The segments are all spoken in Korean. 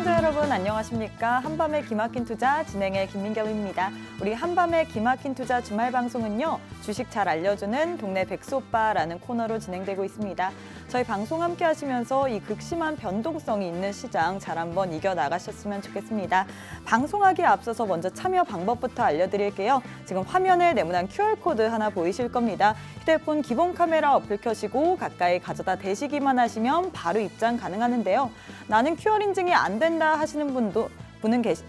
시청자 여러분 안녕하십니까? 한밤의 기막힌 투자 진행의 김민경입니다. 우리 한밤의 기막힌 투자 주말 방송은요. 주식 잘 알려주는 동네 백수오빠라는 코너로 진행되고 있습니다. 저희 방송 함께 하시면서 이 극심한 변동성이 있는 시장 잘 한번 이겨나가셨으면 좋겠습니다. 방송하기에 앞서서 먼저 참여 방법부터 알려드릴게요. 지금 화면에 네모난 QR코드 하나 보이실 겁니다. 휴대폰 기본 카메라 어플 켜시고 가까이 가져다 대시기만 하시면 바로 입장 가능하는데요. 나는 QR 인증이 안 된다 하시는 분은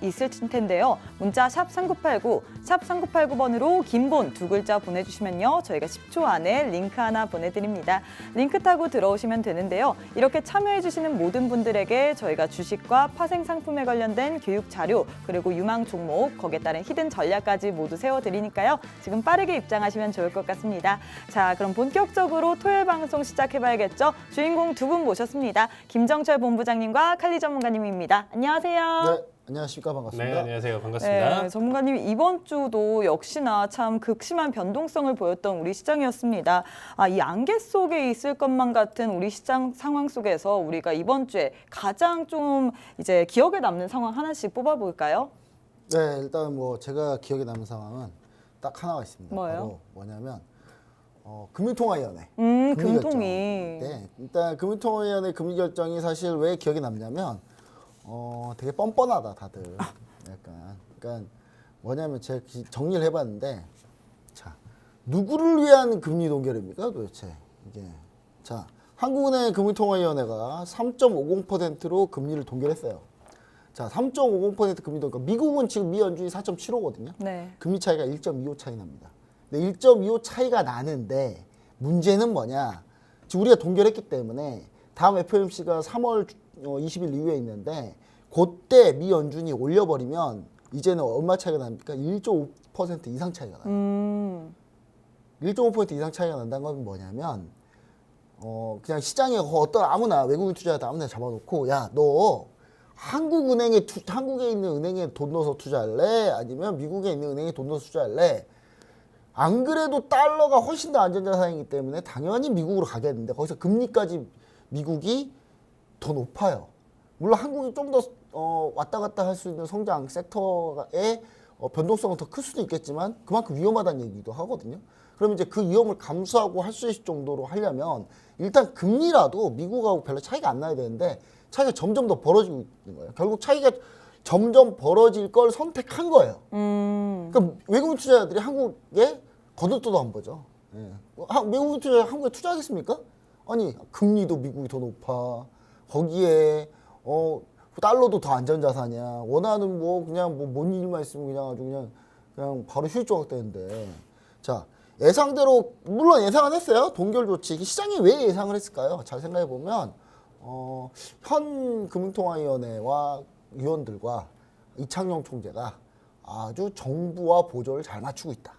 있을 텐데요. 문자 샵 3989, 샵 3989번으로 긴본 2글자 보내주시면요. 저희가 10초 안에 링크 하나 보내드립니다. 링크 타고 들어오시면 되는데요. 이렇게 참여해주시는 모든 분들에게 저희가 주식과 파생 상품에 관련된 교육 자료, 그리고 유망 종목, 거기에 따른 히든 전략까지 모두 세워드리니까요. 지금 빠르게 입장하시면 좋을 것 같습니다. 자, 그럼 본격적으로 토요일 방송 시작해봐야겠죠. 주인공 두 분 모셨습니다. 김정철 본부장님과 칼리 전문가님입니다. 안녕하세요. 네. 안녕하십니까. 반갑습니다. 네, 안녕하세요. 반갑습니다. 네, 전문가님 이번 주도 역시나 참 극심한 변동성을 보였던 우리 시장이었습니다. 이 안개 속에 있을 것만 같은 우리 시장 상황 속에서 우리가 이번 주에 가장 좀 이제 기억에 남는 상황 하나씩 뽑아볼까요? 네, 일단 뭐 제가 기억에 남는 상황은 딱 하나가 있습니다. 뭐예요? 바로 뭐냐면 금융통화위원회 금통위. 결정. 네, 일단 금융통화위원회 금리 결정이 사실 왜 기억에 남냐면 되게 뻔뻔하다 다들. 약간 그러니까 뭐냐면 제가 정리를 해봤는데 자 누구를 위한 금리 동결입니까 도대체 이게 자 한국은행 금융통화위원회가 3.50%로 금리를 동결했어요. 자 3.50% 금리 동결. 미국은 지금 미 연준이 4.75거든요. 네. 금리 차이가 1.25 차이 납니다. 근데 1.25 차이가 나는데 문제는 뭐냐? 지금 우리가 동결했기 때문에 다음 FOMC가 3월 20일 이후에 있는데 그때 미 연준이 올려버리면 이제는 얼마 차이가 납니까? 1.5% 이상 차이가 나요. 1.5% 이상 차이가 난다는 건 뭐냐면 그냥 시장에 어떤 아무나 외국인 투자자 아무나 잡아놓고 야 너 한국에 있는 은행에 돈 넣어서 투자할래? 아니면 미국에 있는 은행에 돈 넣어서 투자할래? 안 그래도 달러가 훨씬 더 안전자산이기 때문에 당연히 미국으로 가겠는데 거기서 금리까지 미국이 더 높아요. 물론 한국이 좀 더 왔다 갔다 할 수 있는 성장 섹터의 변동성은 더 클 수도 있겠지만 그만큼 위험하다는 얘기도 하거든요. 그러면 이제 그 위험을 감수하고 할 수 있을 정도로 하려면 일단 금리라도 미국하고 별로 차이가 안 나야 되는데 차이가 점점 더 벌어지고 있는 거예요. 결국 차이가 점점 벌어질 걸 선택한 거예요. 그러니까 외국인 투자자들이 한국에 거들떠도 안 보죠. 예. 외국인 투자자 한국에 투자하겠습니까? 아니 금리도 미국이 더 높아. 거기에 달러도 더 안전자산이야. 원하는 그냥 뭔 일만 있으면 그냥 아주 그냥 바로 휴일 조각되는데. 자 예상대로 물론 예상은 했어요. 동결 조치. 시장이 왜 예상을 했을까요? 잘 생각해 보면 현 금융통화위원회와 위원들과 이창용 총재가 아주 정부와 보조를 잘 맞추고 있다.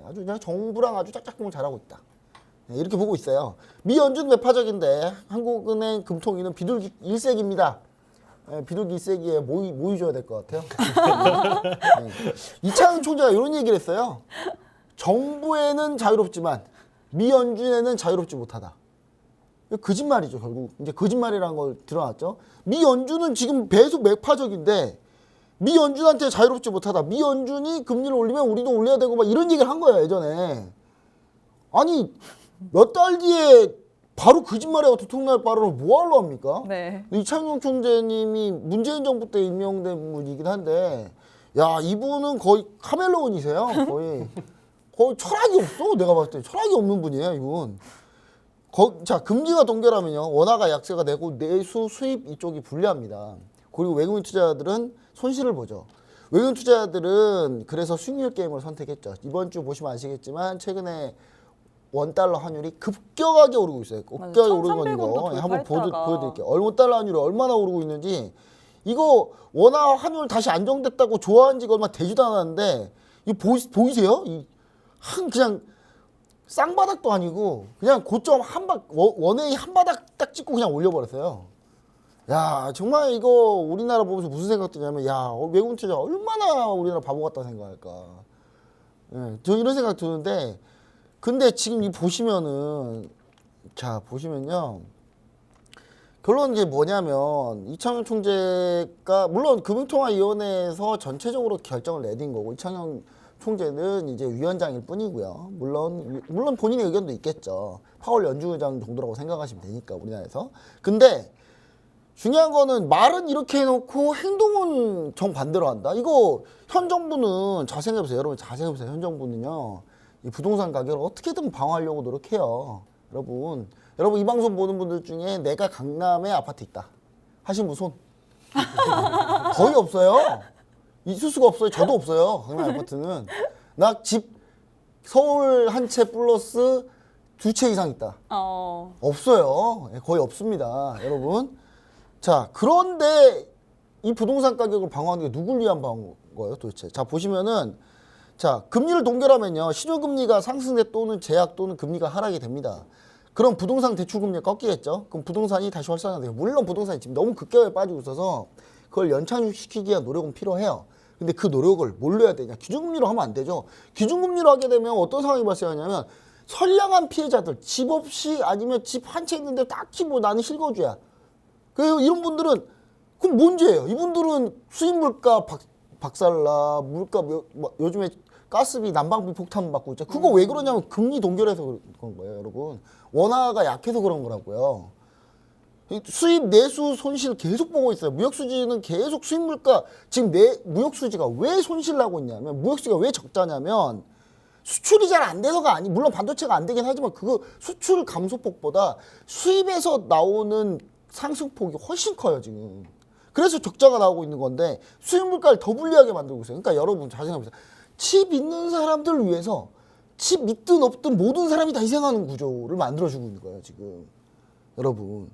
아주 그냥 정부랑 아주 짝짝꿍을 잘하고 있다. 이렇게 보고 있어요. 미 연준 매파적인데 한국은행 금통위는 비둘기 일색입니다. 비둘기 일색이에 모이 줘야 될 것 같아요. 네. 이창용 총재가 이런 얘기를 했어요. 정부에는 자유롭지만 미 연준에는 자유롭지 못하다. 거짓말이죠. 결국 이제 거짓말이라는 걸 드러났죠. 미 연준은 지금 계속 매파적인데 미 연준한테 자유롭지 못하다. 미 연준이 금리를 올리면 우리도 올려야 되고 막 이런 얘기를 한 거예요. 예전에. 아니 몇 달 뒤에 바로 거짓말하고 두통날 발언을 뭐하러 합니까? 네. 이창용 총재님이 문재인 정부 때 임명된 분이긴 한데 야 이분은 거의 카멜레온이세요. 거의 철학이 없어. 내가 봤을 때 철학이 없는 분이에요. 이분. 자 금리가 동결하면요. 원화가 약세가 되고 내수 수입 이쪽이 불리합니다. 그리고 외국인 투자자들은 손실을 보죠. 외국인 투자자들은 그래서 수익률 게임을 선택했죠. 이번 주 보시면 아시겠지만 최근에 원달러 환율이 급격하게 오르고 있어요. 급격하게 오르고 있는 거 한번 보여드릴게요. 원달러 환율이 얼마나 오르고 있는지. 이거 원화 환율 다시 안정됐다고 좋아한 지가 얼마 되지도 않았는데 이거 보이세요? 그냥 쌍바닥도 아니고 그냥 고점 원웨이 한 바닥 딱 찍고 그냥 올려버렸어요. 야 정말 이거 우리나라 보면서 무슨 생각 드냐면 야 외국인 투자 얼마나 우리나라 바보 같다 생각할까. 예, 저 이런 생각 드는데 근데 지금 보시면은 자 보시면요 결론은 이제 뭐냐면 이창용 총재가 물론 금융통화위원회에서 전체적으로 결정을 내린 거고 이창용 총재는 이제 위원장일 뿐이고요. 물론 본인의 의견도 있겠죠. 파월 연주의장 정도라고 생각하시면 되니까 우리나라에서. 근데 중요한 거는 말은 이렇게 해놓고 행동은 정반대로 한다. 이거 현 정부는 잘 생각해보세요. 여러분 잘 생각해보세요. 현 정부는요. 이 부동산 가격을 어떻게든 방어하려고 노력해요. 여러분 이 방송 보는 분들 중에 내가 강남에 아파트 있다 하신 분 손. 거의 없어요. 있을 수가 없어요. 저도 없어요. 강남 아파트는. 나 집 서울 한 채 플러스 2채 이상 있다. 없어요. 거의 없습니다. 여러분. 자, 그런데 이 부동산 가격을 방어하는 게 누굴 위한 방어예요 도대체? 자, 보시면은 자, 금리를 동결하면요. 신용금리가 상승세 또는 제약 또는 금리가 하락이 됩니다. 그럼 부동산 대출금리가 꺾이겠죠? 그럼 부동산이 다시 활성화돼요. 물론 부동산이 지금 너무 급격하게 빠지고 있어서 그걸 연착륙시키기 위한 노력은 필요해요. 근데 그 노력을 뭘로 해야 되냐? 기준금리로 하면 안 되죠. 기준금리로 하게 되면 어떤 상황이 발생하냐면 선량한 피해자들, 집 없이 아니면 집 한 채 있는데 딱히 뭐 나는 실거주야. 그래서 이런 분들은 그럼 뭔지예요. 이분들은 수입 물가 박살나, 물가 요즘에 가스비 난방비 폭탄 받고 있죠. 그거 왜 그러냐면 금리 동결해서 그런 거예요, 여러분. 원화가 약해서 그런 거라고요. 수입 내수 손실 계속 보고 있어요. 무역 수지는 계속 수입 물가 지금 무역 수지가 왜 손실 나고 있냐면 무역 수지가 왜 적자냐면 수출이 잘 안 돼서가 아니 물론 반도체가 안 되긴 하지만 그거 수출 감소폭보다 수입에서 나오는 상승폭이 훨씬 커요, 지금. 그래서 적자가 나오고 있는 건데 수입 물가를 더 불리하게 만들고 있어요. 그러니까 여러분 잘 생각해보세요. 칩 있는 사람들 위해서 칩 있든 없든 모든 사람이 다 희생하는 구조를 만들어주고 있는 거예요, 지금. 여러분.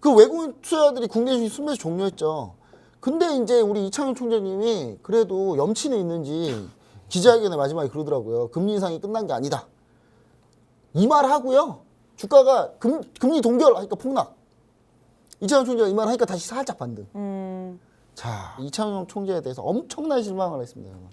그 외국인 투자자들이 국내 주식 순매수 종료했죠. 근데 이제 우리 이창용 총재님이 그래도 염치는 있는지 기자회견에 마지막에 그러더라고요. 금리 인상이 끝난 게 아니다. 이 말 하고요. 주가가 금리 동결하니까 폭락. 이창용 총재가 이 말 하니까 다시 살짝 반등. 자, 이창용 총재에 대해서 엄청난 실망을 했습니다. 여러분.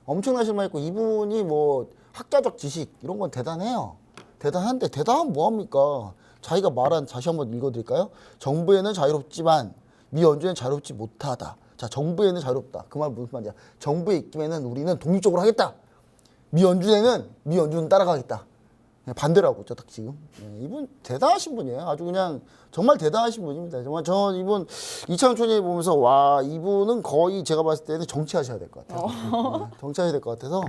엄청난 실망했고 이분이 뭐 학자적 지식 이런 건 대단해요. 대단한데 대단하면 뭐합니까? 자기가 말한 다시 한번 읽어드릴까요? 정부에는 자유롭지만 미 연준에는 자유롭지 못하다. 자, 정부에는 자유롭다. 그 말 무슨 말이야? 정부의 입김에는 우리는 독립적으로 하겠다. 미 연준은 따라가겠다. 반대라고 있죠, 딱 지금. 네, 이분 대단하신 분이에요. 아주 그냥 정말 대단하신 분입니다. 정말 저 이분 이창용 총재 보면서 와 이분은 거의 제가 봤을 때는 정치하셔야 될 것 같아요. 네, 정치하셔야 될 것 같아서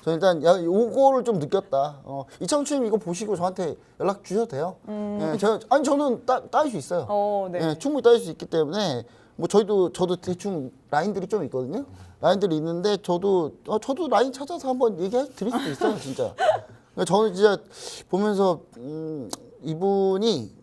저 일단 요거를 좀 느꼈다. 이창용 총재 이거 보시고 저한테 연락 주셔도 돼요. 네, 저는 따질 수 있어요. 네. 네, 충분히 따질 수 있기 때문에 뭐 저도 대충 라인들이 좀 있거든요. 라인들이 있는데 저도 라인 찾아서 한번 얘기해 드릴 수도 있어요, 진짜. 저는 진짜 보면서 이분이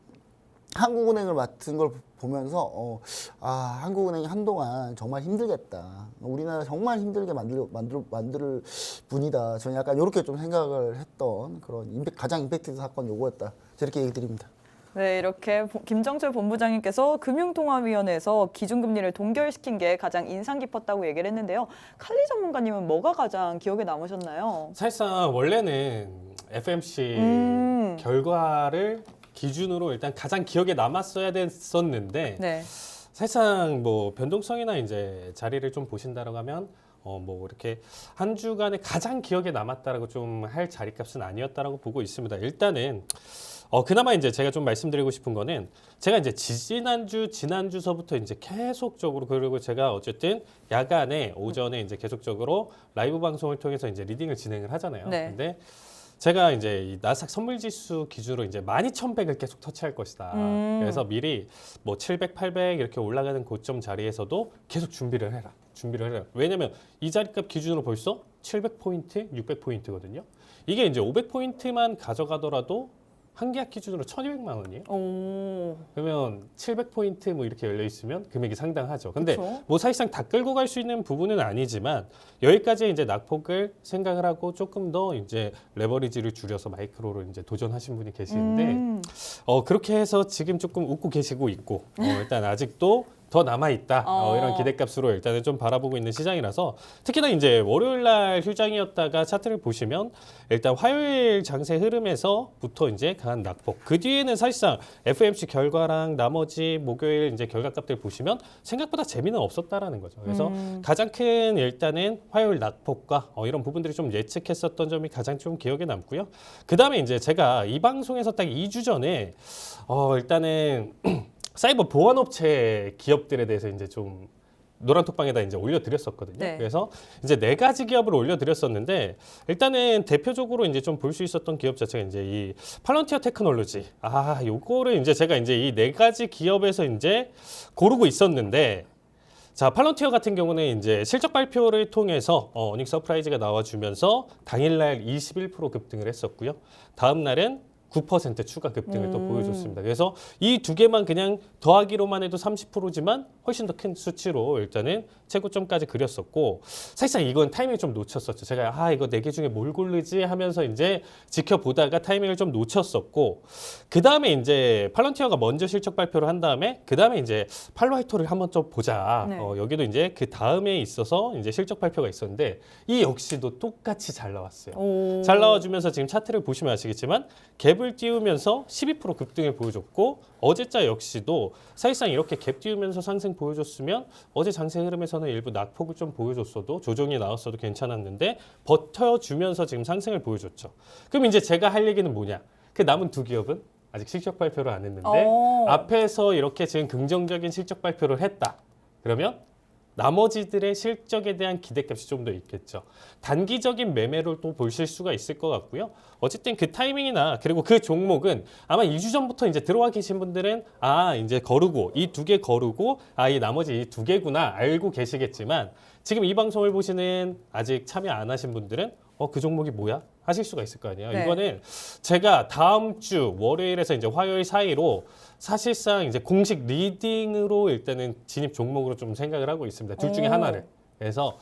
한국은행을 맡은 걸 보면서 한국은행이 한동안 정말 힘들겠다. 우리나라 정말 힘들게 만들 분이다. 저는 약간 이렇게 좀 생각을 했던 그런 가장 임팩트 사건 요거였다. 저렇게 얘기 드립니다. 네, 이렇게 김정철 본부장님께서 금융통화위원회에서 기준금리를 동결시킨 게 가장 인상 깊었다고 얘기를 했는데요. 칼리 전문가님은 뭐가 가장 기억에 남으셨나요? 사실상 원래는 FMC 결과를 기준으로 일단 가장 기억에 남았어야 됐었는데 네. 사실상 뭐 변동성이나 이제 자리를 좀 보신다라고 하면 뭐 이렇게 한 주간에 가장 기억에 남았다라고 좀 할 자리값은 아니었다라고 보고 있습니다. 일단은 그나마 이제 제가 좀 말씀드리고 싶은 거는 제가 이제 지난주서부터 이제 계속적으로 그리고 제가 어쨌든 야간에 오전에 이제 계속적으로 라이브 방송을 통해서 이제 리딩을 진행을 하잖아요. 네. 근데 제가 이제 이 나스닥 선물지수 기준으로 이제 12,100을 계속 터치할 것이다. 그래서 미리 뭐 700, 800 이렇게 올라가는 고점 자리에서도 계속 준비를 해라. 왜냐면 이 자리값 기준으로 벌써 700포인트, 600포인트거든요. 이게 이제 500포인트만 가져가더라도 한 계약 기준으로 1,200만 원이에요. 그러면 700포인트 뭐 이렇게 열려 있으면 금액이 상당하죠. 근데 그쵸? 뭐 사실상 다 끌고 갈 수 있는 부분은 아니지만 여기까지 이제 낙폭을 생각을 하고 조금 더 이제 레버리지를 줄여서 마이크로로 이제 도전하신 분이 계시는데 그렇게 해서 지금 조금 웃고 계시고 있고 일단 아직도 더 남아있다. 이런 기대값으로 일단은 좀 바라보고 있는 시장이라서 특히나 이제 월요일 날 휴장이었다가 차트를 보시면 일단 화요일 장세 흐름에서부터 이제 강한 낙폭. 그 뒤에는 사실상 FOMC 결과랑 나머지 목요일 이제 결과값들 보시면 생각보다 재미는 없었다라는 거죠. 그래서 가장 큰 일단은 화요일 낙폭과 이런 부분들이 좀 예측했었던 점이 가장 좀 기억에 남고요. 그 다음에 이제 제가 이 방송에서 딱 2주 전에 일단은 사이버 보안업체 기업들에 대해서 이제 좀 노란톡방에다 이제 올려드렸었거든요. 네. 그래서 이제 4가지 기업을 올려드렸었는데 일단은 대표적으로 이제 좀 볼 수 있었던 기업 자체가 이제 이 팔런티어 테크놀로지. 요거를 이제 제가 이제 이 4가지 기업에서 이제 고르고 있었는데 자, 팔런티어 같은 경우는 이제 실적 발표를 통해서 어닝 서프라이즈가 나와주면서 당일날 21% 급등을 했었고요. 다음 날은 9% 추가 급등을 또 보여줬습니다. 그래서 이 두 개만 그냥 더하기로만 해도 30%지만 훨씬 더 큰 수치로 일단은 최고점까지 그렸었고 사실상 이건 타이밍을 좀 놓쳤었죠. 제가 이거 4개 중에 뭘 고르지 하면서 이제 지켜보다가 타이밍을 좀 놓쳤었고 그 다음에 이제 팔런티어가 먼저 실적 발표를 한 다음에 그 다음에 이제 팔로알토를 한번 좀 보자. 네. 여기도 이제 그 다음에 있어서 이제 실적 발표가 있었는데 이 역시도 똑같이 잘 나왔어요. 오. 잘 나와주면서 지금 차트를 보시면 아시겠지만 갭을 띄우면서 12% 급등을 보여줬고 어제자 역시도 사실상 이렇게 갭 띄우면서 상승 보여줬으면 어제 장세 흐름에서는 일부 낙폭을 좀 보여줬어도 조정이 나왔어도 괜찮았는데 버텨주면서 지금 상승을 보여줬죠. 그럼 이제 제가 할 얘기는 뭐냐? 그 남은 두 기업은 아직 실적 발표를 안 했는데 앞에서 이렇게 지금 긍정적인 실적 발표를 했다. 그러면 나머지들의 실적에 대한 기대값이 좀 더 있겠죠. 단기적인 매매로 또 보실 수가 있을 것 같고요. 어쨌든 그 타이밍이나 그리고 그 종목은 아마 2주 전부터 이제 들어와 계신 분들은 이제 거르고 이 2개 거르고 이 나머지 이 2개구나 알고 계시겠지만 지금 이 방송을 보시는 아직 참여 안 하신 분들은 그 종목이 뭐야? 하실 수가 있을 거 아니에요. 네. 이거는 제가 다음 주 월요일에서 이제 화요일 사이로 사실상 이제 공식 리딩으로 일단은 진입 종목으로 좀 생각을 하고 있습니다. 둘 중에 하나를. 그래서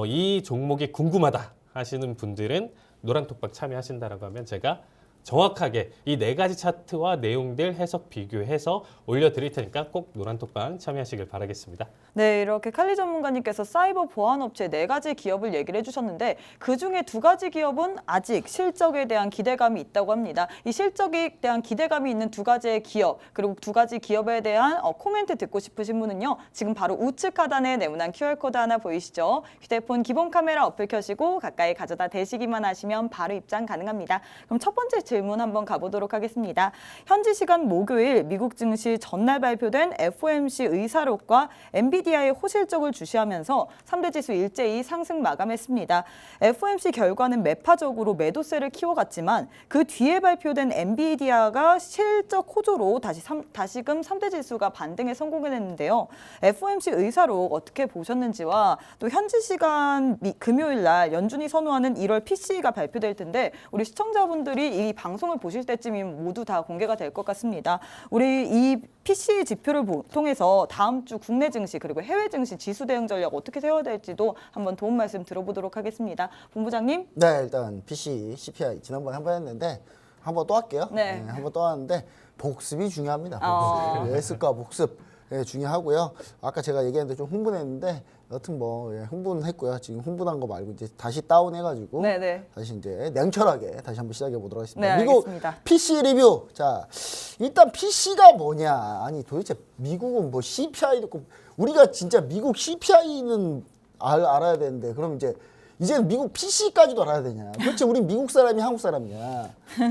이 종목이 궁금하다 하시는 분들은 노란톡방 참여하신다라고 하면 제가 정확하게 이 4가지 차트와 내용들 해석 비교해서 올려드릴 테니까 꼭 노란톡방 참여하시길 바라겠습니다. 네, 이렇게 칼리 전문가님께서 사이버 보안업체 4가지 기업을 얘기를 해주셨는데 그중에 2가지 기업은 아직 실적에 대한 기대감이 있다고 합니다. 이 실적에 대한 기대감이 있는 2가지의 기업 그리고 2가지 기업에 대한 코멘트 듣고 싶으신 분은요. 지금 바로 우측 하단에 네모난 QR코드 하나 보이시죠? 휴대폰 기본 카메라 어플 켜시고 가까이 가져다 대시기만 하시면 바로 입장 가능합니다. 그럼 첫 번째 질문 한번 가보도록 하겠습니다. 현지 시간 목요일 미국 증시 전날 발표된 FOMC 의사록과 엔비디아의 호실적을 주시하면서 3대 지수 일제히 상승 마감했습니다. FOMC 결과는 매파적으로 매도세를 키워갔지만 그 뒤에 발표된 엔비디아가 실적 호조로 다시금 3대 지수가 반등에 성공했는데요. FOMC 의사록 어떻게 보셨는지와 또 현지 시간 금요일 날 연준이 선호하는 1월 PCE가 발표될 텐데 우리 시청자분들이 이 방송을 보실 때쯤이면 모두 다 공개가 될 것 같습니다. 우리 이 PCE 지표를 통해서 다음 주 국내 증시 그리고 해외 증시 지수 대응 전략 어떻게 세워야 될지도 한번 도움 말씀 들어보도록 하겠습니다. 본부장님. 네, 일단 PC, CPI 지난번에 한 번 했는데 한 번 또 할게요. 네. 한 번 또 하는데 복습이 중요합니다. 복습. 예습과 복습 중요하고요. 아까 제가 얘기했는데 좀 흥분했는데 여튼 흥분했고요. 지금 흥분한 거 말고 이제 다시 다운해가지고 네네. 다시 이제 냉철하게 다시 한번 시작해 보도록 하겠습니다. 네, 미국 알겠습니다. PC 리뷰. 자, 일단 PC가 뭐냐? 아니 도대체 미국은 뭐 CPI도 있고 우리가 진짜 미국 CPI는 알아야 되는데 그럼 이제는 미국 PC까지도 알아야 되냐? 도대체 우리 미국 사람이 한국 사람이냐?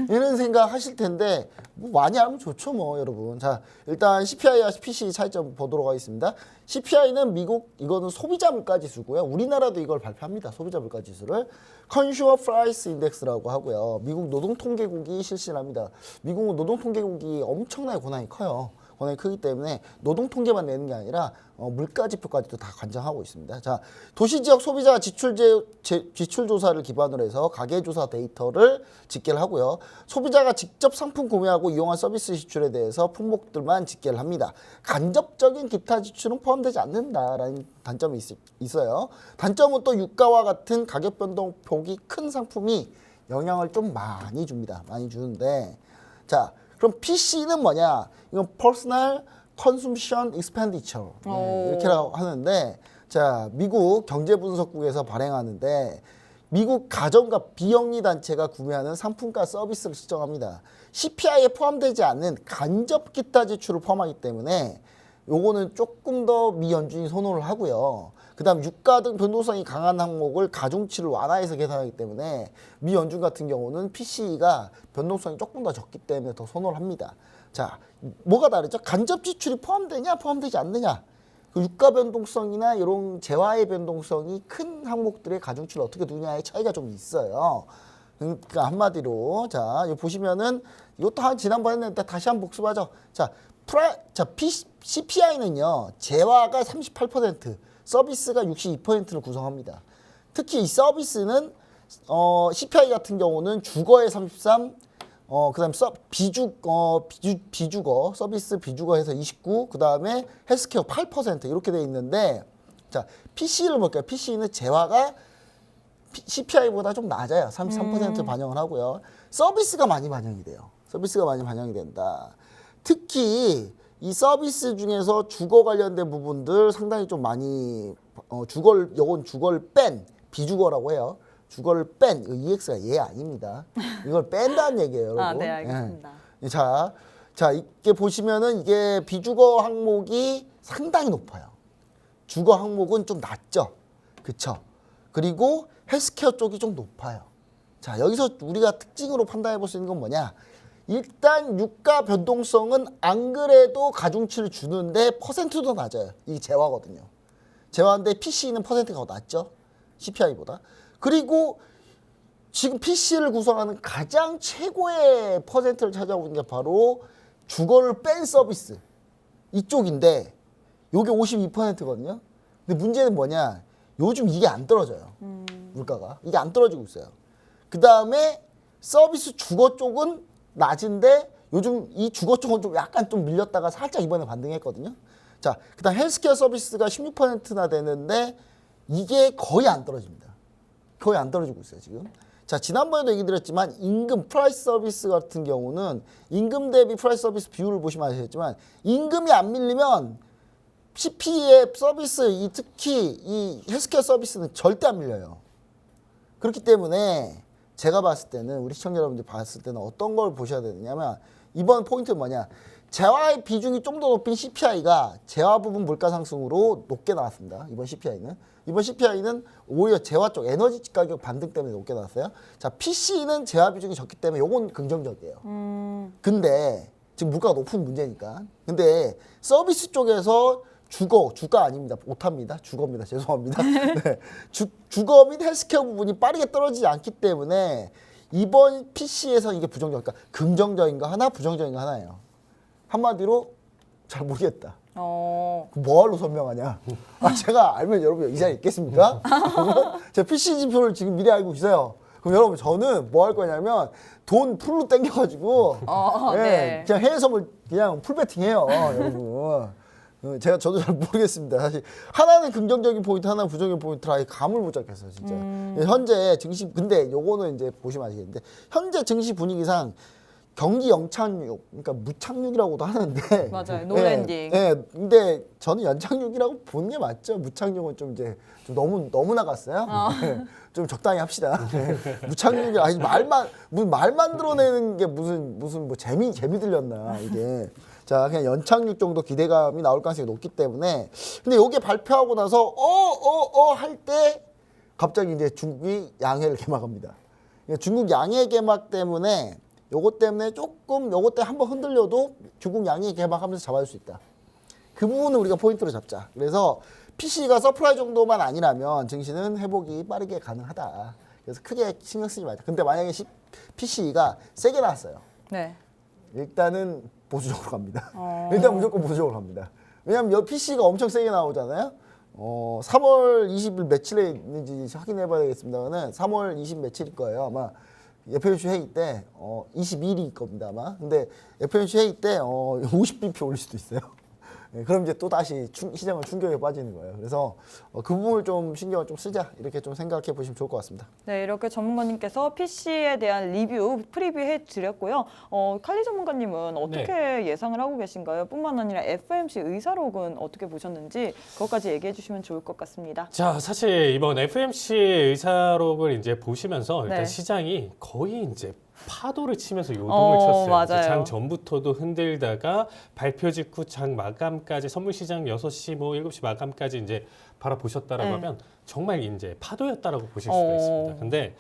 이런 생각 하실 텐데 뭐 많이 알면 좋죠, 뭐 여러분. 자, 일단 CPI와 PC 차이점 보도록 하겠습니다. CPI는 이거는 소비자 물가 지수고요. 우리나라도 이걸 발표합니다. 소비자 물가 지수를 Consumer Price Index라고 하고요. 미국 노동통계국이 실시를 합니다. 미국은 노동통계국이 엄청나게 권한이 커요. 권한이 크기 때문에 노동 통계만 내는 게 아니라 물가 지표까지도 다 관장하고 있습니다. 자, 도시지역 소비자 지출 조사를 기반으로 해서 가계조사 데이터를 집계를 하고요. 소비자가 직접 상품 구매하고 이용한 서비스 지출에 대해서 품목들만 집계를 합니다. 간접적인 기타 지출은 포함되지 않는다라는 단점이 있어요. 단점은 또 유가와 같은 가격 변동폭이 큰 상품이 영향을 좀 많이 줍니다. 많이 주는데 자, 그럼 PC는 뭐냐? 이건 Personal Consumption Expenditure 오. 이렇게 하는데 자 미국 경제분석국에서 발행하는데 미국 가정과 비영리 단체가 구매하는 상품과 서비스를 측정합니다. CPI에 포함되지 않는 간접 기타 지출을 포함하기 때문에 요거는 조금 더 미 연준이 선호를 하고요. 그다음 유가 등 변동성이 강한 항목을 가중치를 완화해서 계산하기 때문에 미 연준 같은 경우는 PCE가 변동성이 조금 더 적기 때문에 더 선호를 합니다. 자, 뭐가 다르죠? 간접 지출이 포함되냐, 포함되지 않느냐. 그 유가 변동성이나 이런 재화의 변동성이 큰 항목들의 가중치를 어떻게 두냐의 차이가 좀 있어요. 그러니까 한마디로 자, 여기 보시면은 이것도 지난번에 했는데 다시 한번 복습하죠. 자, CPI는요. 재화가 38%, 서비스가 62%를 구성합니다. 특히 이 서비스는 CPI 같은 경우는 주거의 33, 그다음 비주거 서비스 비주거 해서 29, 그다음에 헬스케어 8% 이렇게 돼 있는데 자, PC를 볼게요. PC는 재화가 CPI보다 좀 낮아요. 33% 반영을 하고요. 서비스가 많이 반영이 돼요. 서비스가 많이 반영이 된다. 특히 이 서비스 중에서 주거 관련된 부분들 상당히 좀 많이 주거를 뺀 비주거라고 해요. 주거를 뺀 EX가 얘 아닙니다. 이걸 뺀다는 얘기예요, 여러분. 아, 네, 알겠습니다. 예. 자, 이게 보시면은 이게 비주거 항목이 상당히 높아요. 주거 항목은 좀 낮죠, 그렇죠? 그리고 헬스케어 쪽이 좀 높아요. 자, 여기서 우리가 특징으로 판단해 볼 수 있는 건 뭐냐? 일단 유가 변동성은 안 그래도 가중치를 주는데 퍼센트도 낮아요. 이게 재화거든요. 재화인데 PC는 퍼센트가 더 낮죠, CPI보다. 그리고 지금 PC를 구성하는 가장 최고의 퍼센트를 차지하고 있는 게 바로 주거를 뺀 서비스 이쪽인데 요게 52%거든요. 근데 문제는 뭐냐? 요즘 이게 안 떨어져요. 물가가. 이게 안 떨어지고 있어요. 그 다음에 서비스 주거 쪽은 낮은데 요즘 이 주거 쪽은 좀 약간 좀 밀렸다가 살짝 이번에 반등했거든요. 자, 그 다음 헬스케어 서비스가 16%나 되는데 이게 거의 안 떨어집니다. 거의 안 떨어지고 있어요, 지금. 자, 지난번에도 얘기 드렸지만 임금, 프라이스 서비스 같은 경우는 임금 대비 프라이스 서비스 비율을 보시면 아시겠지만 임금이 안 밀리면 CP의 서비스, 특히 이 헬스케어 서비스는 절대 안 밀려요. 그렇기 때문에 제가 봤을 때는 우리 시청자 여러분들 봤을 때는 어떤 걸 보셔야 되느냐면 이번 포인트는 뭐냐? 재화의 비중이 좀 더 높은 CPI가 재화 부분 물가 상승으로 높게 나왔습니다. 이번 CPI는 오히려 재화 쪽 에너지 가격 반등 때문에 높게 나왔어요. 자, PC는 재화 비중이 적기 때문에 요건 긍정적이에요. 근데 지금 물가가 높은 문제니까. 근데 서비스 쪽에서 주가 아닙니다. 오타입니다. 주거입니다. 죄송합니다. 네. 주거 및 헬스케어 부분이 빠르게 떨어지지 않기 때문에 이번 PC에서 이게 부정적, 그러니까 긍정적인 거 하나, 부정적인 거 하나예요. 한마디로 잘 모르겠다. 뭐하러 설명하냐? 제가 알면 여러분 이 자리에 있겠습니까? 제가 PC 지표를 지금 미리 알고 있어요. 그럼 여러분 저는 뭐 할 거냐면 돈 풀로 땡겨가지고 네. 그냥 해외 선물 그냥 풀 배팅해요, 여러분. 저도 잘 모르겠습니다. 사실 하나는 긍정적인 포인트, 하나는 부정적인 포인트라 아예 감을 못 잡겠어요, 진짜. 현재 증시, 근데 요거는 이제 보시면 아시겠는데 현재 증시 분위기상 경기 영착륙, 그러니까 무착륙이라고도 하는데 맞아요. 노랜딩. 근데 저는 연착륙이라고 보는 게 맞죠. 무착륙은 좀 이제 좀 너무 나갔어요. 좀 적당히 합시다. 무착륙이 아니 무슨 말 만들어내는 게 무슨 뭐 재미 들렸나 이게. 자, 그냥 연착륙 정도 기대감이 나올 가능성이 높기 때문에. 근데 요게 발표하고 나서 할 때 갑자기 이제 중국이 양해를 개막합니다. 그러니까 중국 양해 개막 때문에 요것 때문에 요것 때 한번 흔들려도 중국 양해 개막하면서 잡아줄 수 있다. 그 부분을 우리가 포인트로 잡자. 그래서 PC가 서프라이 정도만 아니라면 증시는 회복이 빠르게 가능하다. 그래서 크게 신경 쓰지 말자. 근데 만약에 PC가 세게 나왔어요. 네. 일단은 보수적으로 갑니다. 일단 무조건 보수적으로 갑니다. 왜냐하면 PC가 엄청 세게 나오잖아요. 3월 20일 며칠에 있는지 확인해 봐야 되겠습니다만은 3월 20 며칠일 거예요. 아마 FOMC 회의 때 22일일 겁니다 아마. 근데 FOMC 회의 때 50bp 올릴 수도 있어요. 예, 그럼 이제 또 다시 시장은 충격에 빠지는 거예요. 그래서 그 부분을 좀 신경을 좀 쓰자 이렇게 좀 생각해 보시면 좋을 것 같습니다. 네, 이렇게 전문가님께서 PC에 대한 리뷰, 프리뷰해 드렸고요. 칼리 전문가님은 어떻게 예상을 하고 계신가요? 뿐만 아니라 FOMC 의사록은 어떻게 보셨는지 그것까지 얘기해 주시면 좋을 것 같습니다. 자, 사실 이번 FOMC 의사록을 이제 보시면서 일단 네. 시장이 거의 이제 파도를 치면서 요동을 쳤어요. 맞아요. 이제 장 전부터도 흔들다가 발표 직후 장 마감까지 선물 시장 6시 뭐 7시 마감까지 이제 바라보셨다라고 네. 하면 정말 이제 파도였다라고 보실 수가 있습니다. 근데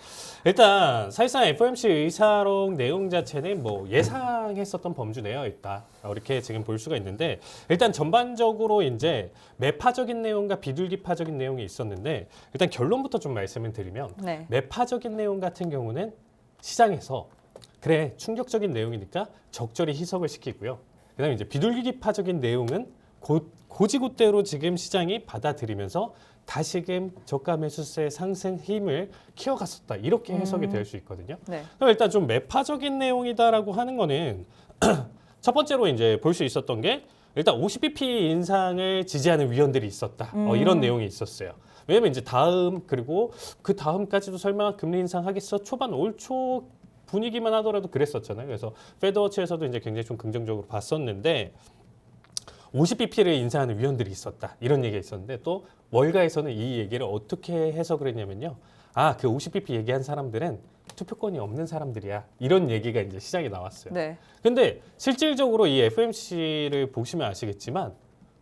일단 사실상 FOMC 의사록 내용 자체는 뭐 예상했었던 범주 내에 있다. 이렇게 지금 볼 수가 있는데 일단 전반적으로 이제 매파적인 내용과 비둘기파적인 내용이 있었는데 일단 결론부터 좀 말씀을 드리면 네. 매파적인 내용 같은 경우는 시장에서 그래 충격적인 내용이니까 적절히 희석을 시키고요. 그다음에 이제 비둘기파적인 내용은 고지고대로 지금 시장이 받아들이면서 다시금 저가 매수세 상승 힘을 키워갔었다 이렇게 해석이 될 수 있거든요. 네. 그럼 일단 좀 매파적인 내용이다라고 하는 거는 첫 번째로 이제 볼 수 있었던 게 일단 50bp 인상을 지지하는 위원들이 있었다. 이런 내용이 있었어요. 왜냐면 이제 그리고 그 다음까지도 설마 금리 인상하겠어? 초반 올 초 분위기만 하더라도 그랬었잖아요. 그래서 페드워치에서도 이제 굉장히 좀 긍정적으로 봤었는데 50bp를 인상하는 위원들이 있었다. 이런 얘기가 있었는데 또 월가에서는 이 얘기를 어떻게 해석을 했냐면요. 그 50bp 얘기한 사람들은 투표권이 없는 사람들이야. 이런 얘기가 이제 시장에 나왔어요. 네. 근데 실질적으로 이 FOMC를 보시면 아시겠지만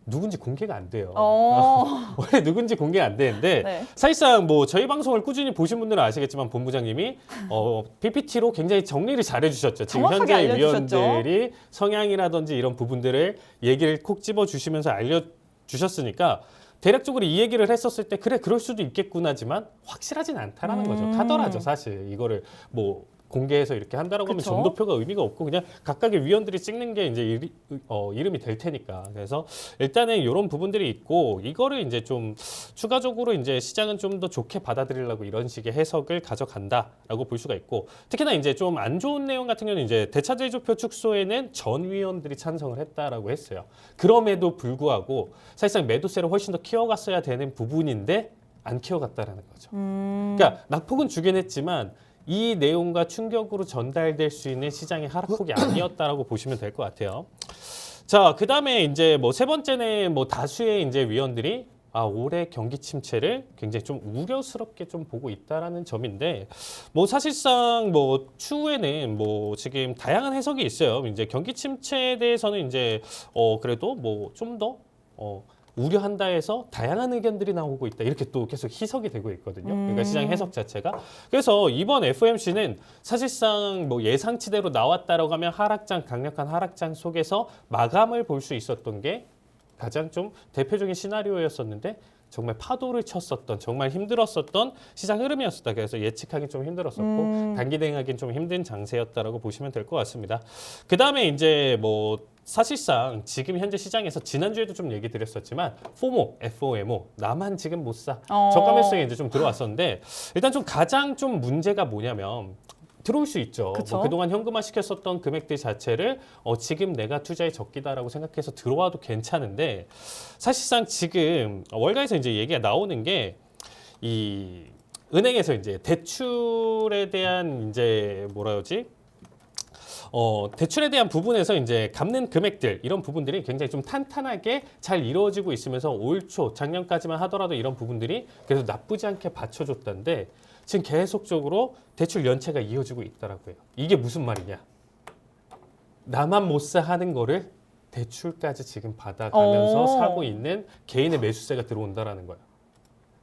누군지 공개가 안 돼요. 원래 누군지 공개가 안 되는데 네. 사실상 뭐 저희 방송을 꾸준히 보신 분들은 아시겠지만 본부장님이 PPT로 굉장히 정리를 잘 해주셨죠. 지금 정확하게 현재 알려주셨죠. 위원들이 성향이라든지 이런 부분들을 얘기를 콕 집어주시면서 알려주셨으니까 대략적으로 이 얘기를 했었을 때 그래 그럴 수도 있겠구나지만 확실하진 않다라는 거죠. 카더라죠 사실. 이거를 뭐 공개해서 이렇게 한다라고 하면 그쵸? 점도표가 의미가 없고 그냥 각각의 위원들이 찍는 게 이제 이름이 될 테니까. 그래서 일단은 이런 부분들이 있고 이거를 이제 좀 추가적으로 이제 시장은 좀 더 좋게 받아들이려고 이런 식의 해석을 가져간다라고 볼 수가 있고 특히나 이제 좀 안 좋은 내용 같은 경우는 이제 대차제조표 축소에는 전 위원들이 찬성을 했다라고 했어요. 그럼에도 불구하고 사실상 매도세를 훨씬 더 키워갔어야 되는 부분인데 안 키워갔다라는 거죠. 그러니까 낙폭은 주긴 했지만 이 내용과 충격으로 전달될 수 있는 시장의 하락폭이 아니었다라고 보시면 될 것 같아요. 자, 그다음에 이제 뭐 세 번째는 뭐 다수의 이제 위원들이 올해 경기 침체를 굉장히 좀 우려스럽게 좀 보고 있다라는 점인데 뭐 사실상 뭐 추후에는 뭐 지금 다양한 해석이 있어요. 이제 경기 침체에 대해서는 이제 그래도 뭐 좀 더 우려한다 해서 다양한 의견들이 나오고 있다. 이렇게 또 계속 희석이 되고 있거든요. 그러니까 시장 해석 자체가. 그래서 이번 FOMC는 사실상 뭐 예상치대로 나왔다라고 하면 강력한 하락장 속에서 마감을 볼 수 있었던 게 가장 좀 대표적인 시나리오였었는데 정말 파도를 쳤었던 정말 힘들었었던 시장 흐름이었었다. 그래서 예측하기 좀 힘들었었고 단기 대응하기는 좀 힘든 장세였다라고 보시면 될 것 같습니다. 그 다음에 이제 뭐 사실상 지금 현재 시장에서 지난주에도 좀 얘기 드렸었지만 FOMO 나만 지금 못 사. 저가 매수에 이제 좀 들어왔었는데 일단 좀 가장 좀 문제가 뭐냐면 들어올 수 있죠. 뭐 그동안 현금화 시켰었던 금액들 자체를 지금 내가 투자의 적기다라고 생각해서 들어와도 괜찮은데 사실상 지금 월가에서 이제 얘기가 나오는 게 이 은행에서 이제 대출에 대한 이제 뭐라 그러지? 대출에 대한 부분에서 이제 갚는 금액들 이런 부분들이 굉장히 좀 탄탄하게 잘 이루어지고 있으면서 올 초 작년까지만 하더라도 이런 부분들이 그래도 나쁘지 않게 받쳐줬다는데 지금 계속적으로 대출 연체가 이어지고 있더라고요. 이게 무슨 말이냐? 나만 못 사 하는 거를 대출까지 지금 받아가면서 사고 있는 개인의 매수세가 들어온다라는 거예요.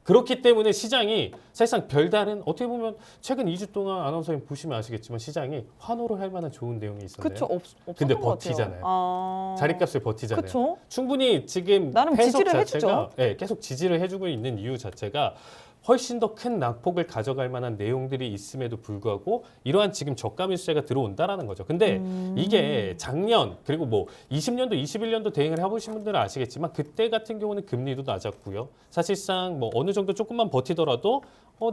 그렇기 때문에 시장이 사실상 별다른 어떻게 보면 최근 2주 동안 아나운서님 보시면 아시겠지만 시장이 환호를 할 만한 좋은 내용이 있었네요. 그쵸, 없었던 근데 것 같아요. 버티잖아요. 자리값을 버티잖아요. 그쵸? 충분히 지금 나름 해석 지지를 자체가 계속 지지를 해주고 있는 이유 자체가 훨씬 더 큰 낙폭을 가져갈 만한 내용들이 있음에도 불구하고 이러한 지금 저가 매수세가 들어온다라는 거죠. 근데 이게 작년 그리고 뭐 20년도, 21년도 대응을 해보신 분들은 아시겠지만 그때 같은 경우는 금리도 낮았고요. 사실상 뭐 어느 정도 조금만 버티더라도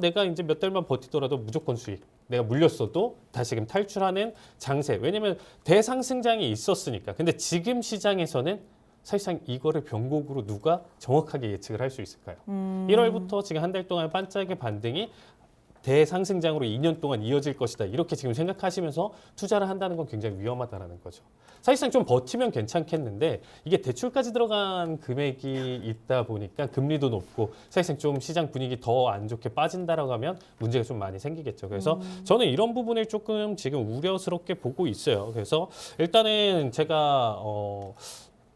내가 이제 몇 달만 버티더라도 무조건 수익. 내가 물렸어도 다시금 탈출하는 장세. 왜냐면 대상승장이 있었으니까. 근데 지금 시장에서는 사실상 이거를 변곡으로 누가 정확하게 예측을 할 수 있을까요? 1월부터 지금 한 달 동안 반짝의 반등이 대상승장으로 2년 동안 이어질 것이다. 이렇게 지금 생각하시면서 투자를 한다는 건 굉장히 위험하다라는 거죠. 사실상 좀 버티면 괜찮겠는데 이게 대출까지 들어간 금액이 있다 보니까 금리도 높고 사실상 좀 시장 분위기 더 안 좋게 빠진다라고 하면 문제가 좀 많이 생기겠죠. 그래서 저는 이런 부분을 조금 지금 우려스럽게 보고 있어요. 그래서 일단은 제가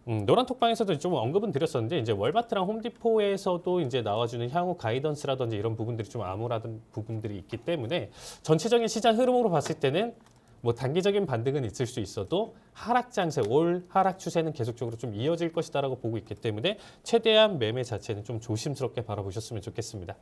노란톡방에서도 좀 언급은 드렸었는데 이제 월마트랑 홈디포에서도 이제 나와주는 향후 가이던스라든지 이런 부분들이 좀 암울하던 부분들이 있기 때문에 전체적인 시장 흐름으로 봤을 때는 뭐 단기적인 반등은 있을 수 있어도 하락 장세, 올 하락 추세는 계속적으로 좀 이어질 것이다라고 보고 있기 때문에 최대한 매매 자체는 좀 조심스럽게 바라보셨으면 좋겠습니다.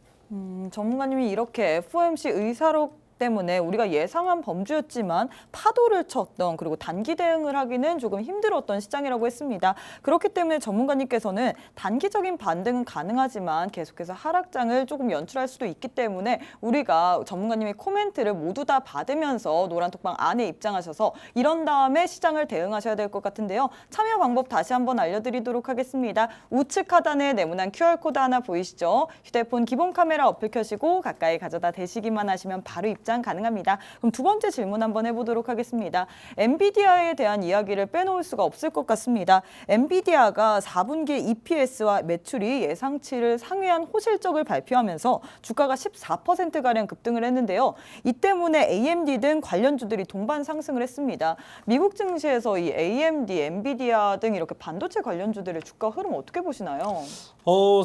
전문가님이 이렇게 FOMC 의사록 때문에 우리가 예상한 범주였지만 파도를 쳤던 그리고 단기 대응을 하기는 조금 힘들었던 시장이라고 했습니다. 그렇기 때문에 전문가님께서는 단기적인 반등은 가능하지만 계속해서 하락장을 조금 연출할 수도 있기 때문에 우리가 전문가님의 코멘트를 모두 다 받으면서 노란톡방 안에 입장하셔서 이런 다음에 시장을 대응하셔야 될 것 같은데요. 참여 방법 다시 한번 알려드리도록 하겠습니다. 우측 하단에 네모난 QR코드 하나 보이시죠? 휴대폰 기본 카메라 어플 켜시고 가까이 가져다 대시기만 하시면 바로 입장 가능합니다. 그럼 두 번째 질문 한번 해보도록 하겠습니다. 엔비디아에 대한 이야기를 빼놓을 수가 없을 것 같습니다. 엔비디아가 4분기 EPS와 매출이 예상치를 상회한 호실적을 발표하면서 주가가 14%가량 급등을 했는데요. 이 때문에 AMD 등 관련주들이 동반 상승을 했습니다. 미국 증시에서 이 AMD, 엔비디아 등 이렇게 반도체 관련주들의 주가 흐름 어떻게 보시나요?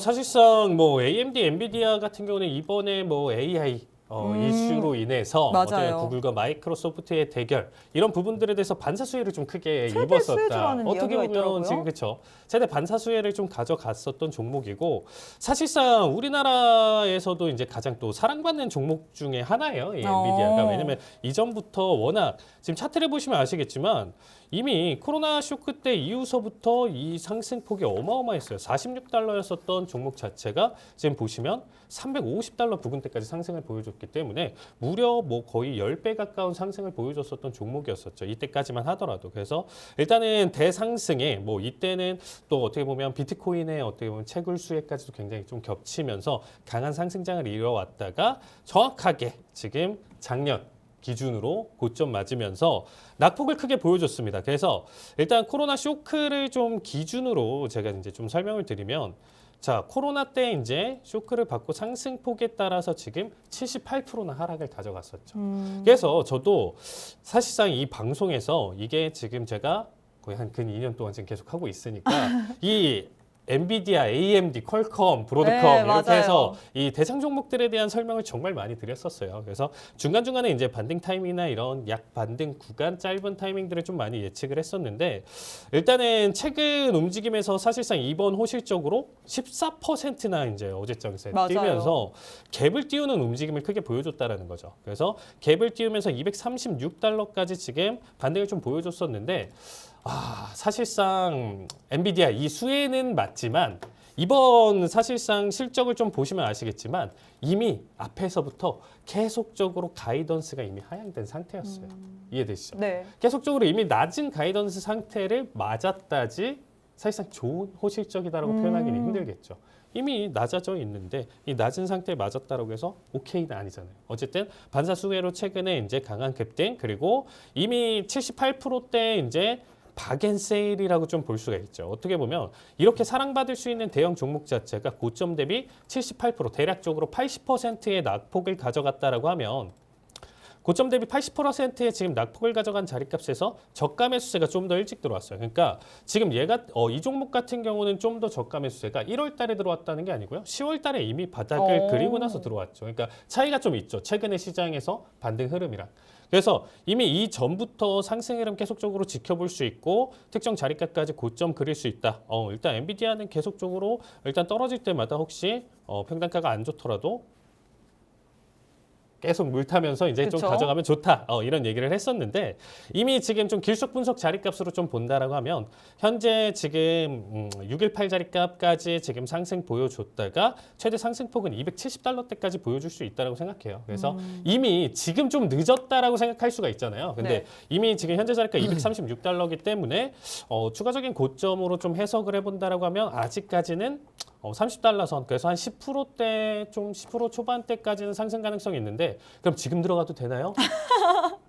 사실상 뭐 AMD, 엔비디아 같은 경우는 이번에 뭐 AI 이슈로 인해서 어떻게 맞아요. 구글과 마이크로소프트의 대결 이런 부분들에 대해서 반사 수혜를 좀 크게 최대 입었었다. 수혜주라는 어떻게 이야기가 보면 있더라고요. 지금 그렇죠. 최대 반사 수혜를 좀 가져갔었던 종목이고 사실상 우리나라에서도 이제 가장 또 사랑받는 종목 중에 하나예요. 이 엔비디아가. 왜냐면 이전부터 워낙 지금 차트를 보시면 아시겠지만 이미 코로나 쇼크 때 이후서부터 이 상승폭이 어마어마했어요. 46달러였었던 종목 자체가 지금 보시면 350달러 부근대까지 상승을 보여줬기 때문에 무려 뭐 거의 10배 가까운 상승을 보여줬었던 종목이었었죠. 이때까지만 하더라도. 그래서 일단은 대상승에 뭐 이때는 또 어떻게 보면 비트코인의 어떻게 보면 채굴 수혜까지도 굉장히 좀 겹치면서 강한 상승장을 이뤄왔다가 정확하게 지금 작년 기준으로 고점 맞으면서 낙폭을 크게 보여줬습니다. 그래서 일단 코로나 쇼크를 좀 기준으로 제가 이제 좀 설명을 드리면 자, 코로나 때 이제 쇼크를 받고 상승폭에 따라서 지금 78%나 하락을 가져갔었죠. 그래서 저도 사실상 이 방송에서 이게 지금 제가 거의 한 근 2년 동안 지금 계속 하고 있으니까 이 엔비디아, AMD, 퀄컴, 브로드컴 네, 이렇게 맞아요. 해서 이 대상 종목들에 대한 설명을 정말 많이 드렸었어요. 그래서 중간중간에 이제 반등 타이밍이나 이런 약 반등 구간 짧은 타이밍들을 좀 많이 예측을 했었는데 일단은 최근 움직임에서 사실상 이번 호실적으로 14%나 이제 어제장세 맞아요. 뛰면서 갭을 띄우는 움직임을 크게 보여줬다라는 거죠. 그래서 갭을 띄우면서 236달러까지 지금 반등을 좀 보여줬었는데 사실상 엔비디아 이 수혜는 맞지만 이번 사실상 실적을 좀 보시면 아시겠지만 이미 앞에서부터 계속적으로 가이던스가 이미 하향된 상태였어요. 이해되시죠? 네. 계속적으로 이미 낮은 가이던스 상태를 맞았다지 사실상 좋은 호실적이다라고 표현하기는 힘들겠죠. 이미 낮아져 있는데 이 낮은 상태에 맞았다라고 해서 오케이는 아니잖아요. 어쨌든 반사 수혜로 최근에 이제 강한 급등 그리고 이미 78%대 이제 박앤세일이라고 좀 볼 수가 있죠. 어떻게 보면 이렇게 사랑받을 수 있는 대형 종목 자체가 고점 대비 78% 대략적으로 80%의 낙폭을 가져갔다라고 하면 고점 대비 80%의 지금 낙폭을 가져간 자리값에서 저가 매수세가 좀 더 일찍 들어왔어요. 그러니까 지금 얘가 이 종목 같은 경우는 좀 더 저가 매수세가 1월 달에 들어왔다는 게 아니고요. 10월 달에 이미 바닥을 그리고 나서 들어왔죠. 그러니까 차이가 좀 있죠. 최근의 시장에서 반등 흐름이랑. 그래서 이미 이 전부터 상승 흐름 계속적으로 지켜볼 수 있고 특정 자리값까지 고점 그릴 수 있다. 일단 엔비디아는 계속적으로 일단 떨어질 때마다 혹시 평단가가 안 좋더라도 계속 물 타면서 이제 좀 그쵸? 가져가면 좋다. 이런 얘기를 했었는데 이미 지금 좀 길속 분석 자리값으로 좀 본다라고 하면 현재 지금 618 자리값까지 지금 상승 보여줬다가 최대 상승폭은 270달러대까지 보여줄 수 있다라고 생각해요. 그래서 이미 지금 좀 늦었다라고 생각할 수가 있잖아요. 근데 네. 이미 지금 현재 자리가 236달러이기 때문에 추가적인 고점으로 좀 해석을 해본다라고 하면 아직까지는 30달러 선, 그래서 한 10%대, 좀 10% 초반대까지는 상승 가능성이 있는데 그럼 지금 들어가도 되나요?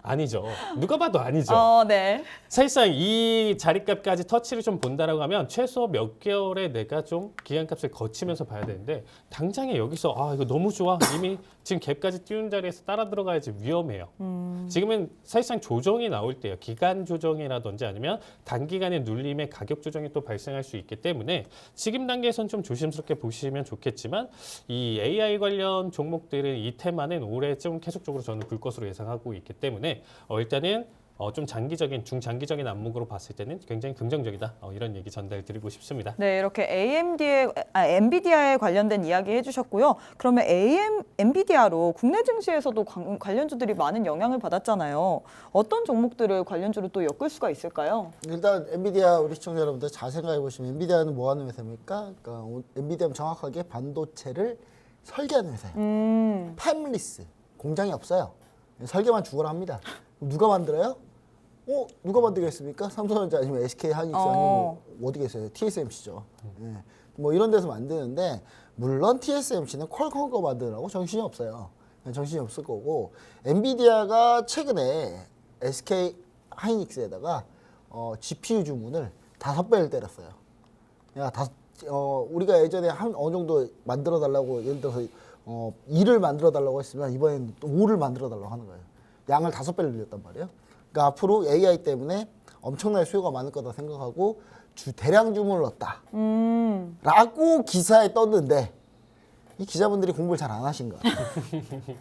아니죠. 누가 봐도 아니죠. 네. 사실상 이 자리값까지 터치를 좀 본다라고 하면 최소 몇 개월에 내가 좀 기간값을 거치면서 봐야 되는데 당장에 여기서 이거 너무 좋아. 이미 지금 갭까지 띄운 자리에서 따라 들어가야지 위험해요. 지금은 사실상 조정이 나올 때요. 기간 조정이라든지 아니면 단기간의 눌림의 가격 조정이 또 발생할 수 있기 때문에 지금 단계에선 좀 조심스럽게 보시면 좋겠지만 이 AI 관련 종목들은 이 테마는 올해 좀 계속적으로 저는 불 것으로 예상하고 있기 때문에 일단은 좀 장기적인, 중장기적인 안목으로 봤을 때는 굉장히 긍정적이다. 이런 얘기 전달드리고 싶습니다. 네, 이렇게 엔비디아에 관련된 이야기 해주셨고요. 그러면 엔비디아로 국내 증시에서도 관련주들이 많은 영향을 받았잖아요. 어떤 종목들을 관련주로 또 엮을 수가 있을까요? 일단 엔비디아 우리 시청자 여러분들 잘 생각해 보시면 엔비디아는 뭐 하는 회사입니까? 그러니까 엔비디아는 정확하게 반도체를 설계하는 회사예요. 팹리스 공장이 없어요. 설계만 죽어라 합니다. 누가 만들어요? 누가 만들겠습니까? 삼성전자 아니면 SK 하이닉스 아니면 어디겠어요? TSMC죠. 예. 뭐 이런 데서 만드는데 물론 TSMC는 퀄컴과 만드느라고 정신이 없어요. 정신이 없을 거고 엔비디아가 최근에 SK 하이닉스에다가 GPU 주문을 5배를 때렸어요. 야, 우리가 예전에 어느 정도 만들어 달라고 예를 들어서 2를 만들어 달라고 했으면 이번에는 또 5를 만들어 달라고 하는 거예요. 양을 5배를 늘렸단 말이에요. 그러니까 앞으로 AI 때문에 엄청나게 수요가 많을 거다 생각하고 대량 주문을 넣었다. 라고 기사에 떴는데 이 기자분들이 공부를 잘 안 하신 거야.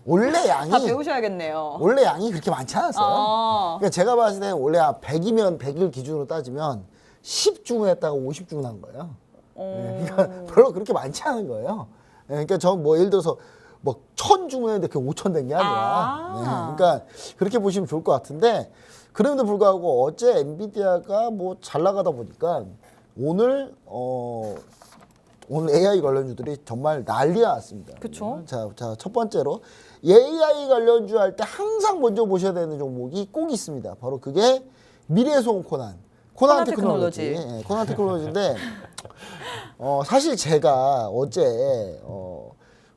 원래 양이 다 배우셔야겠네요. 원래 양이 그렇게 많지 않았어요. 그러니까 제가 봤을 때는 원래 100이면 100일 기준으로 따지면 10 주문했다가 50 주문한 거예요. 그러니까 별로 그렇게 많지 않은 거예요. 그러니까 뭐 예를 들어서 뭐 1000 주문했는데 그게 5000 된 게 아니라 그러니까 그렇게 보시면 좋을 것 같은데 그럼에도 불구하고 어제 엔비디아가 뭐 잘 나가다 보니까 오늘 AI 관련주들이 정말 난리가 났습니다. 그쵸. 자, 첫 번째로 AI 관련주 할 때 항상 먼저 보셔야 되는 종목이 꼭 있습니다. 바로 그게 미래소음 코난 테크놀로지. 예, 코난 테크놀로지인데 사실 제가 어제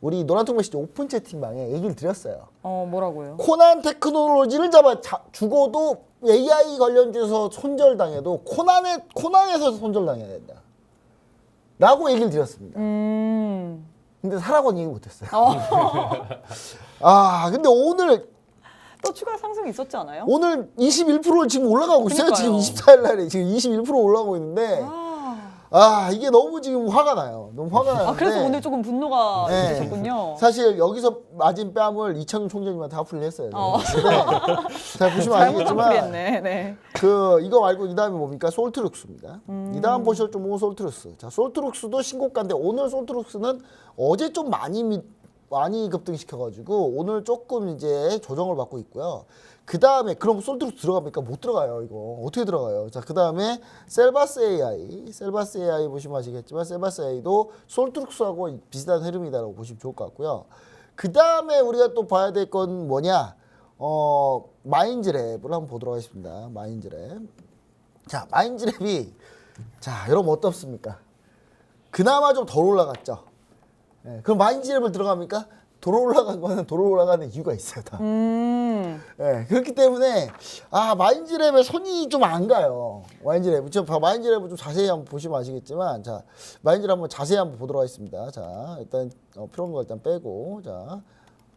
우리 노란통 메시지 오픈 채팅방에 얘기를 드렸어요. 뭐라고요? 코난 테크놀로지를 죽어도 AI 관련주에서 손절당해도 코난에서 손절당해야 된다. 라고 얘기를 드렸습니다. 근데 사라고는 얘기 못했어요. 근데 오늘 또 추가 상승이 있었지 않아요? 오늘 21% 지금 올라가고 있어요. 그러니까요. 지금 24일 날에 지금 21% 올라가고 있는데 이게 너무 지금 화가 나요. 너무 화가 나는데 그래서 오늘 조금 분노가 네. 있으셨군요. 사실 여기서 맞은 뺨을 이창용 총재님한테 화풀이를 했어요. 근데 잘 보시면 잘못 아시겠지만 풀이했네. 네. 이거 말고 이 다음에 뭡니까? 솔트룩스입니다. 이 다음 보실 종목은 솔트룩스. 자, 솔트룩스도 신고가인데 오늘 솔트룩스는 어제 좀 많이 급등시켜가지고 오늘 조금 이제 조정을 받고 있고요. 그 다음에 그럼 솔트룩스 들어갑니까? 못 들어가요. 이거 어떻게 들어가요? 자, 그 다음에 셀바스 AI 보시면 아시겠지만 셀바스 AI도 솔트룩스하고 비슷한 흐름이다라고 보시면 좋을 것 같고요. 그 다음에 우리가 또 봐야 될 건 뭐냐? 마인즈랩을 한번 보도록 하겠습니다. 마인즈랩. 자, 마인즈랩이 여러분 어떻습니까? 그나마 좀 덜 올라갔죠. 네, 그럼 마인즈랩을 들어갑니까? 덜 올라간 거는 덜 올라가는 이유가 있어요. 다. 네, 그렇기 때문에 마인즈랩에 손이 좀 안 가요. 마인즈랩 좀 자세히 한번 보시면 아시겠지만 마인즈랩 한번 자세히 한번 보도록 하겠습니다. 자, 일단 필요 없는 거 일단 빼고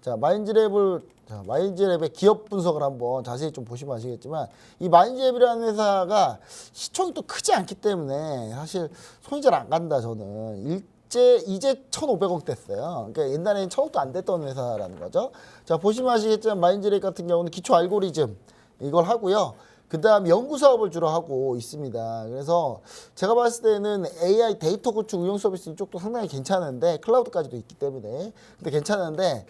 마인즈랩의 기업 분석을 한번 자세히 좀 보시면 아시겠지만 이 마인즈랩이라는 회사가 시총이 또 크지 않기 때문에 사실 손이 잘 안 간다. 저는 이제 1,500억 됐어요. 그러니까 옛날에는 1,000억도 안 됐던 회사라는 거죠. 자, 보시면 아시겠지만 마인즈랩 같은 경우는 기초 알고리즘 이걸 하고요. 그다음 연구 사업을 주로 하고 있습니다. 그래서 제가 봤을 때는 AI 데이터 구축 운영 서비스 이쪽도 상당히 괜찮은데 클라우드까지도 있기 때문에 근데 괜찮은데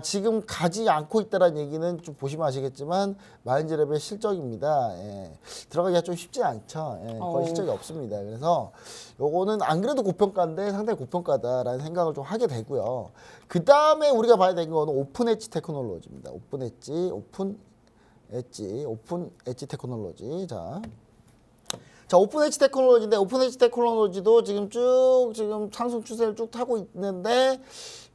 지금 가지 않고 있다는 얘기는 좀 보시면 아시겠지만 마인즈랩의 실적입니다. 예. 들어가기가 좀 쉽지 않죠. 예. 거의 실적이 없습니다. 그래서 요거는 안 그래도 고평가인데 상당히 고평가다라는 생각을 좀 하게 되고요. 그 다음에 우리가 봐야 되는 거는 오픈 엣지 테크놀로지입니다. 오픈 엣지 테크놀로지. 자, 오픈 엣지 테크놀로지인데 오픈 엣지 테크놀로지도 지금 상승 추세를 쭉 타고 있는데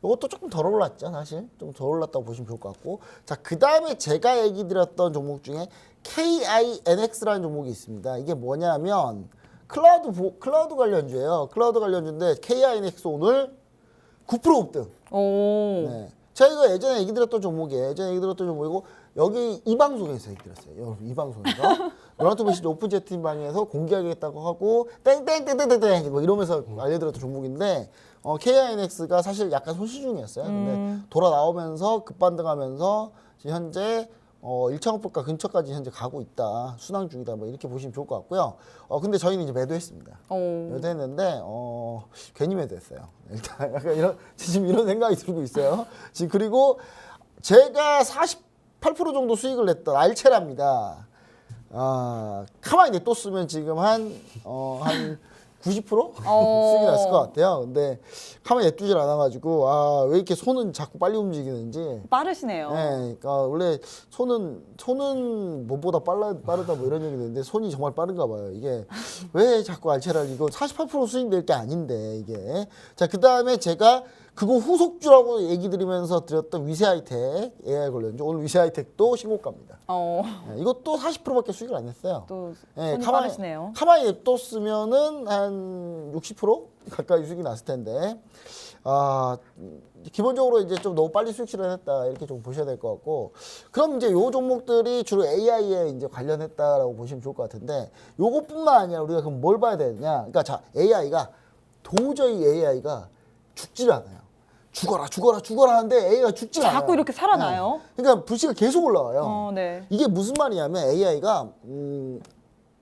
이것도 조금 덜 올랐죠, 사실. 좀 덜 올랐다고 보시면 좋을 것 같고. 자, 그 다음에 제가 얘기 드렸던 종목 중에 KINX라는 종목이 있습니다. 이게 뭐냐면 클라우드 관련주예요. 클라우드 관련주인데 KINX 오늘 9% 급등. 오. 네. 제가 이거 예전에 얘기 드렸던 종목이고 여기 이 방송에서 얘기 드렸어요. 여러분 이 방송에서 로나토 메시지 오픈 채팅 방에서 공개하겠다고 하고 땡땡땡땡땡땡 뭐 이러면서 알려드렸던 종목인데 KINX가 사실 약간 손실 중이었어요. 근데 돌아 나오면서 급반등하면서 지금 현재 1,000억 불가 근처까지 현재 가고 있다. 순항 중이다. 뭐 이렇게 보시면 좋을 것 같고요. 근데 저희는 이제 매도했습니다. 매도했는데 괜히 매도했어요. 일단 약간 지금 이런 생각이 들고 있어요. 지금 그리고 제가 48% 정도 수익을 냈던 알체랍니다. 가만히 냅뒀으면 지금 한 90% 수익이 났을 것 같아요. 근데 가만히 냅두질 않아가지고 왜 이렇게 손은 자꾸 빨리 움직이는지. 빠르시네요. 네, 그러니까 원래 손은 뭐보다 빠르다 뭐 이런 얘기 듣는데 손이 정말 빠른가 봐요. 이게 왜 자꾸 알체랄 이거 48% 수익 낼 게 아닌데 이게. 자, 그 다음에 제가 그거 후속주라고 얘기 드리면서 드렸던 위세하이텍 AI 관련주 오늘 위세하이텍도 신고가입니다. 네, 이것도 40%밖에 수익을 안 냈어요. 또 네, 손이 빠르시네요. 가만히 냅뒀으면은 한 60% 가까이 수익이 났을 텐데 기본적으로 이제 좀 너무 빨리 수익 실현했다 이렇게 좀 보셔야 될 것 같고 그럼 이제 요 종목들이 주로 AI에 이제 관련했다라고 보시면 좋을 것 같은데 요것뿐만 아니라 우리가 그럼 뭘 봐야 되느냐? 그러니까 자 도저히 AI가 죽질 않아요. 죽어라 하는데 AI가 죽질 않아요. 자꾸 이렇게 살아나요? 네. 그러니까 불씨가 계속 올라와요. 네. 이게 무슨 말이냐면 AI가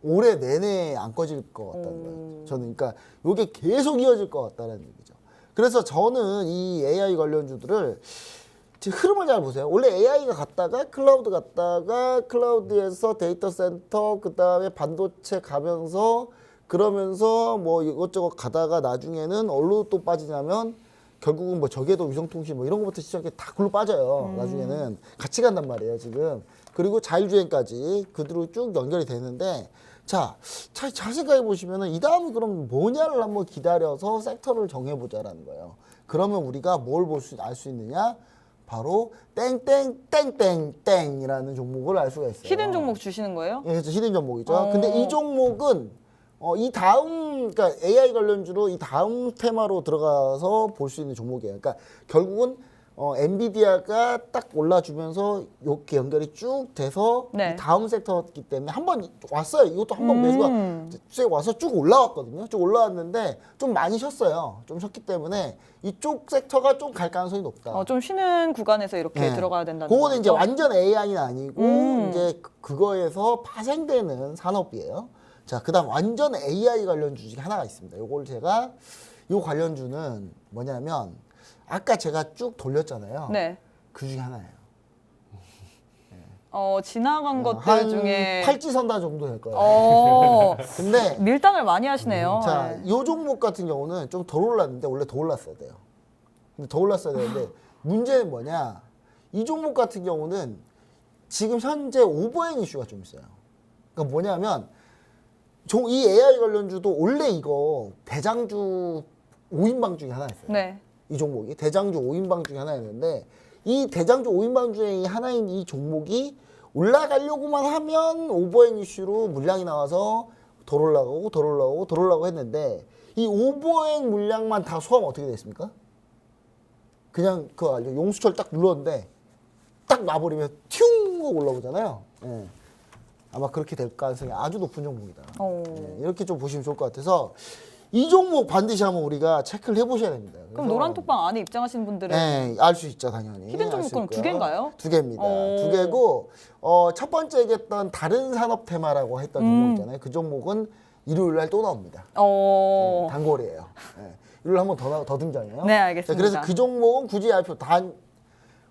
올해 내내 안 꺼질 것 같다는 거예요. 저는 그러니까 이게 계속 이어질 것 같다는 얘기죠. 그래서 저는 이 AI 관련주들을 흐름을 잘 보세요. 원래 AI가 갔다가 클라우드에서 데이터 센터 그다음에 반도체 가면서 그러면서 뭐 이것저것 가다가 나중에는 어디로 또 빠지냐면 결국은 뭐 저궤도 위성통신 뭐 이런 것부터 시작해 다 글로 빠져요. 나중에는 같이 간단 말이에요 지금. 그리고 자율주행까지 그대로 쭉 연결이 되는데 잘 생각해 보시면은 이 다음이 그럼 뭐냐를 한번 기다려서 섹터를 정해보자라는 거예요. 그러면 우리가 뭘 알 수 있느냐? 바로 땡땡땡땡땡이라는 종목을 알 수가 있어요. 히든 종목 주시는 거예요? 예, 그렇죠. 히든 종목이죠. 근데 이 종목은 그러니까 AI 관련주로 이 다음 테마로 들어가서 볼 수 있는 종목이에요. 그러니까 결국은 엔비디아가 딱 올라주면서 이렇게 연결이 쭉 돼서 네. 이 다음 섹터였기 때문에 한번 왔어요. 이것도 한번 매수가 와서 쭉 올라왔거든요. 쭉 올라왔는데 좀 많이 쉬었어요. 좀 쉬었기 때문에 이쪽 섹터가 좀 갈 가능성이 높다. 좀 쉬는 구간에서 이렇게 네. 들어가야 된다는 그거는 이제 거죠? 완전 AI는 아니고 이제 그거에서 파생되는 산업이에요. 자, 그다음 완전 AI 관련 주식이 하나가 있습니다. 요걸 제가 요 관련주는 뭐냐면 아까 제가 쭉 돌렸잖아요. 네. 그 중에 하나예요. 지나간 것들 한 중에 팔찌선다 정도 될 거예요. 근데 밀당을 많이 하시네요. 자, 네. 요 종목 같은 경우는 좀 덜 올랐는데 원래 더 올랐어야 돼요. 근데 더 올랐어야 되는데 문제는 뭐냐? 이 종목 같은 경우는 지금 현재 오버행 이슈가 좀 있어요. 그러니까 뭐냐면 이 AI 관련주도 원래 이거 대장주 5인방 중에 하나였어요. 네. 이 종목이 대장주 5인방 중에 하나였는데 이 대장주 5인방 중에 하나인 이 종목이 올라가려고만 하면 오버행 이슈로 물량이 나와서 덜 올라가고 했는데 이 오버행 물량만 다 소화하면 어떻게 됐습니까? 그냥 그거 알죠? 용수철 딱 눌렀는데 딱 놔버리면 튠 하고 올라오잖아요. 예. 아마 그렇게 될 가능성이 아주 높은 종목이다. 예, 이렇게 좀 보시면 좋을 것 같아서 이 종목 반드시 한번 우리가 체크를 해보셔야 됩니다. 그럼 노란 톡방 안에 입장하신 분들은 네, 알 수 있죠, 당연히. 히든 종목 그럼 두 개인가요? 두 개입니다. 오. 두 개고 첫 번째 얘기했던 다른 산업 테마라고 했던 종목 있잖아요. 그 종목은 일요일 날 또 나옵니다. 단골이에요. 네. 일요일 한번 더 등장해요. 네, 자, 알겠습니다. 그래서 그 종목은 굳이 알필요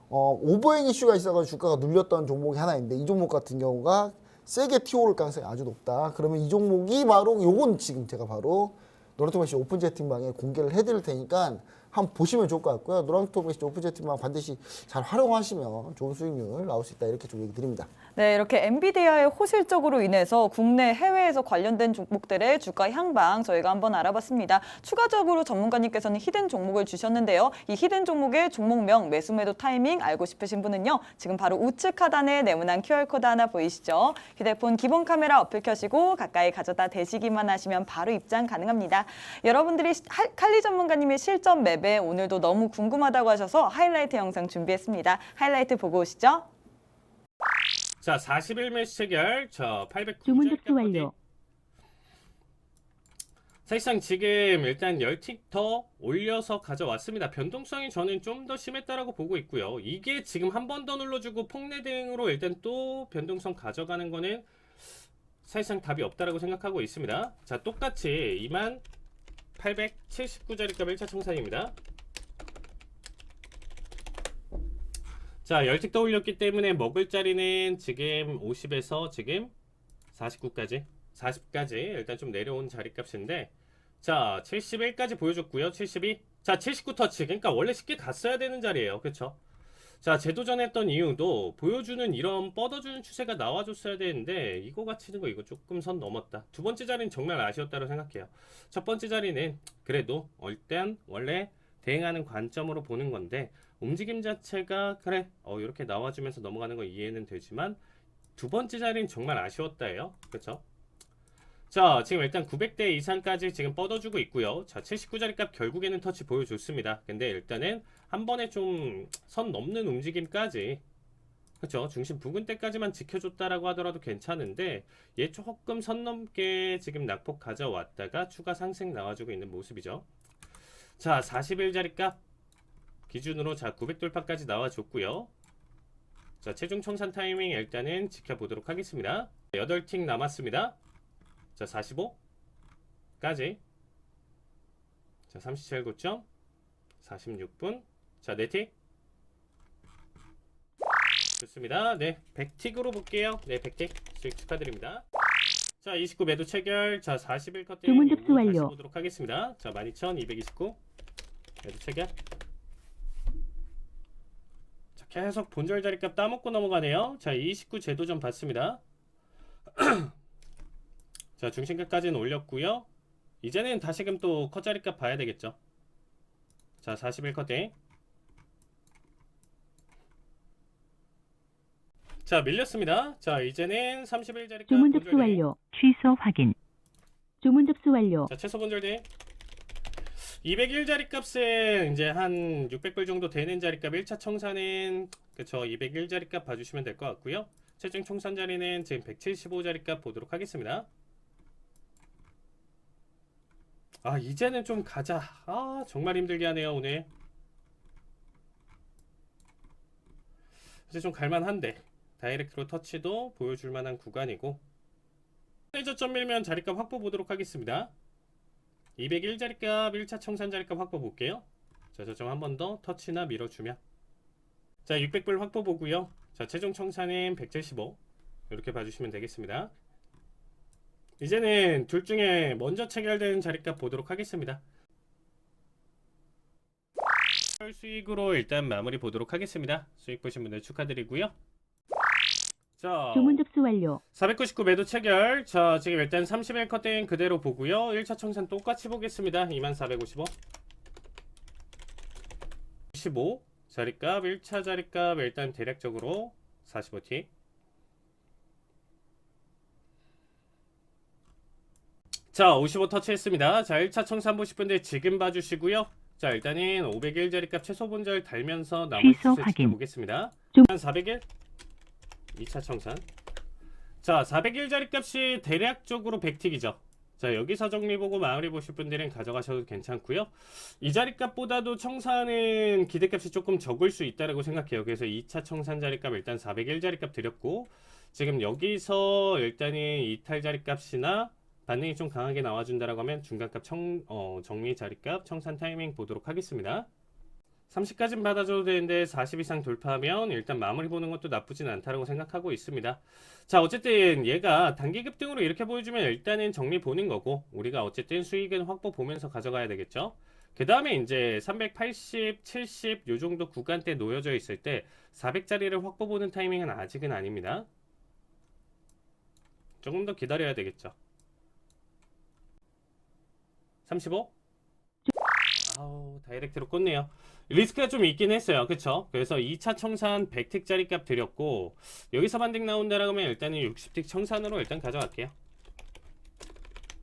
오버행 이슈가 있어서 주가가 눌렸던 종목이 하나 있는데 이 종목 같은 경우가 세게 튀어오를 가능성이 아주 높다. 그러면 이 종목이 바로 요건 지금 제가 바로 노란톡방시 오픈 채팅방에 공개를 해드릴 테니까 한번 보시면 좋을 것 같고요. 노란톡방시 오픈 채팅방 반드시 잘 활용하시면 좋은 수익률 나올 수 있다. 이렇게 좀 얘기 드립니다. 네, 이렇게 엔비디아의 호실적으로 인해서 국내, 해외에서 관련된 종목들의 주가 향방 저희가 한번 알아봤습니다. 추가적으로 전문가님께서는 히든 종목을 주셨는데요. 이 히든 종목의 종목명, 매수 매도 타이밍 알고 싶으신 분은요. 지금 바로 우측 하단에 네모난 QR코드 하나 보이시죠? 휴대폰 기본 카메라 어플 켜시고 가까이 가져다 대시기만 하시면 바로 입장 가능합니다. 여러분들이 칼리 전문가님의 실전 맵에 오늘도 너무 궁금하다고 하셔서 하이라이트 영상 준비했습니다. 하이라이트 보고 오시죠. 자, 40일 매수 체결. 자, 809. 주문 접수 완료. 사실상 지금 일단 10틱 더 올려서 가져왔습니다. 변동성이 저는 좀 더 심했다라고 보고 있고요. 이게 지금 한 번 더 눌러주고 폭내 대응으로 일단 또 변동성 가져가는 거는 사실상 답이 없다라고 생각하고 있습니다. 자, 똑같이 2879자리값 1차 청산입니다. 자, 10틱 더 올렸기 때문에 먹을 자리는 지금 50에서 지금 40까지 일단 좀 내려온 자리값인데, 자, 71까지 보여줬고요. 72. 자, 79 터치. 그러니까 원래 쉽게 갔어야 되는 자리예요. 그렇죠? 자, 재도전했던 이유도 보여주는 이런 뻗어주는 추세가 나와줬어야 되는데 이거 갇히는 거 이거 조금 선 넘었다. 두 번째 자리는 정말 아쉬웠다고 생각해요. 첫 번째 자리는 그래도 일단 원래 대응하는 관점으로 보는 건데 움직임 자체가 그래 이렇게 나와주면서 넘어가는 거 이해는 되지만 두 번째 자리는 정말 아쉬웠다예요. 그렇죠? 자, 지금 일단 900대 이상까지 지금 뻗어주고 있고요. 자, 79자리값 결국에는 터치 보여줬습니다. 근데 일단은 한 번에 좀 선 넘는 움직임까지, 그렇죠? 중심 부근대까지만 지켜줬다라고 하더라도 괜찮은데 얘 조금 선 넘게 지금 낙폭 가져왔다가 추가 상승 나와주고 있는 모습이죠. 자, 41자리값 기준으로 자 900 돌파까지 나와줬고요. 자, 최종 청산 타이밍 일단은 지켜보도록 하겠습니다. 8틱 남았습니다. 자, 45까지. 자, 37고점 46분. 자, 4틱. 좋습니다. 네, 100틱으로 볼게요. 네, 100틱 수익 축하드립니다. 자, 29 매도 체결. 자, 41 컷 주문 접수 완료. 다시 보도록 하겠습니다. 자, 12,229 매도 체결. 자, 계속 본절 자리값 따먹고 넘어가네요. 자, 29 재도전 받습니다. 자, 중심가까지는 올렸고요. 이제는 다시금 또 컷 자리값 봐야 되겠죠. 자, 41 컷대. 자, 밀렸습니다. 자, 이제는 31 자리값 주문 접수 본절 대. 완료. 취소 확인. 주문 접수 완료. 자, 최소 본절 대. 201 자리값은 이제 한 600불 정도 되는 자리값 1차 청산은 그쵸 201 자리값 봐주시면 될 것 같고요. 최종 청산 자리는 지금 175 자리값 보도록 하겠습니다. 아, 이제는 좀 가자. 아, 정말 힘들게 하네요 오늘. 이제 좀 갈만한데 다이렉트로 터치도 보여줄 만한 구간이고 저점 밀면 자리값 확보 보도록 하겠습니다. 201 자리값 1차 청산 자리값 확보 볼게요. 자, 저점 한 번 더 터치나 밀어주면 자 600불 확보 보고요. 자, 최종 청산은 175 이렇게 봐주시면 되겠습니다. 이제는 둘 중에 먼저 체결되는 자리값 보도록 하겠습니다. 수익으로 일단 마무리 보도록 하겠습니다. 수익 보신 분들 축하드리고요. 자, 주문 접수 완료. 499 매도 체결. 자, 지금 일단 31 컷대인 그대로 보고요. 1차 청산 똑같이 보겠습니다. 2455 15 자리값 1차 자리값 일단 대략적으로 45T. 자, 55 터치했습니다. 자, 1차 청산 보실 분들 지금 봐주시고요. 자, 일단은 501 자리값 최소 본절 달면서 나머지 취소 수익 확인. 지켜보겠습니다. 좀- 한 401 2차 청산. 자, 401 자리값이 대략적으로 100틱이죠. 자, 여기서 정리 보고 마무리 보실 분들은 가져가셔도 괜찮고요. 이 자리값보다도 청산은 기대값이 조금 적을 수 있다고 생각해요. 그래서 2차 청산 자리값 일단 401 자리값 드렸고, 지금 여기서 일단은 이탈 자리값이나 반등이 좀 강하게 나와준다라고 하면 중간값 정리 자리값 청산 타이밍 보도록 하겠습니다. 30까지는 받아줘도 되는데 40 이상 돌파하면 일단 마무리 보는 것도 나쁘진 않다고 생각하고 있습니다. 자, 어쨌든 얘가 단기 급등으로 이렇게 보여주면 일단은 정리 보는 거고, 우리가 어쨌든 수익은 확보 보면서 가져가야 되겠죠. 그 다음에 이제 380, 70 요 정도 구간대 놓여져 있을 때 400짜리를 확보 보는 타이밍은 아직은 아닙니다. 조금 더 기다려야 되겠죠. 35? 아우, 다이렉트로 꽂네요. 리스크가 좀 있긴 했어요. 그쵸? 그래서 2차 청산 100틱짜리 값 드렸고, 여기서 반등 나온다라고 하면 일단은 60틱 청산으로 일단 가져갈게요.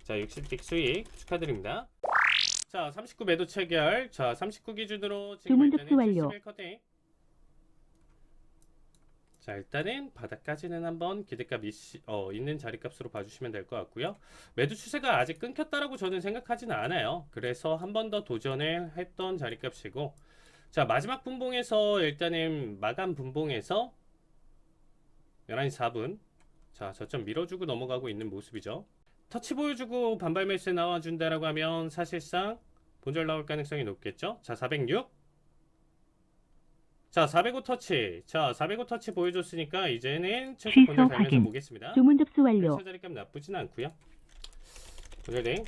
자, 60틱 수익 축하드립니다. 자, 39 매도 체결. 자, 39 기준으로 지금 주문 일단은 접수 완료. 71 커팅. 자, 일단은 바닥까지는 한번 기대값 있는 자리값으로 봐주시면 될 것 같고요. 매도 추세가 아직 끊겼다라고 저는 생각하지는 않아요. 그래서 한 번 더 도전을 했던 자리값이고, 자, 마지막 분봉에서 일단은 마감 분봉에서 11시 4분 자, 저점 밀어주고 넘어가고 있는 모습이죠. 터치 보여주고 반발 매수에 나와준다라고 하면 사실상 본절 나올 가능성이 높겠죠. 자, 406 자, 405 터치. 자, 405 터치 보여줬으니까 이제는 최소 취소 본절 달면서 확인. 보겠습니다. 주문 접수 완료. 차 자리값 나쁘진 않고요. 본절댕.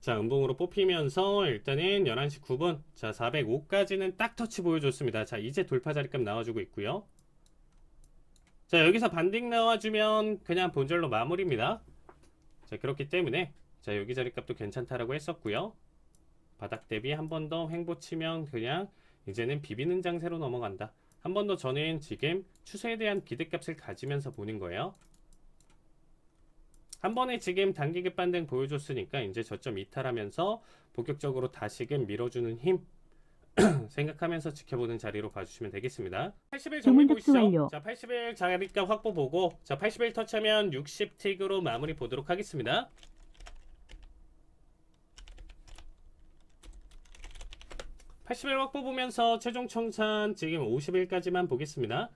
자, 음봉으로 뽑히면서 일단은 11시 9분. 자, 405까지는 딱 터치 보여줬습니다. 자, 이제 돌파 자리값 나와주고 있고요. 자, 여기서 반등 나와주면 그냥 본절로 마무리입니다. 자, 그렇기 때문에 자, 여기 자리값도 괜찮다라고 했었고요. 바닥 대비 한 번 더 횡보 치면 그냥 이제는 비비는 장세로 넘어간다. 한 번 더 저는 지금 추세에 대한 기대값을 가지면서 보는 거예요. 한 번에 지금 단기급 반등 보여줬으니까 이제 저점 이탈하면서 본격적으로 다시금 밀어주는 힘 생각하면서 지켜보는 자리로 봐주시면 되겠습니다. 80일 정리 주문 접수 보시죠. 완료. 자, 80일 자리값 확보 보고, 자, 80일 터치하면 60틱으로 마무리 보도록 하겠습니다. (80일) 확보 보면서 최종 청산 지금 50일까지만 보겠습니다.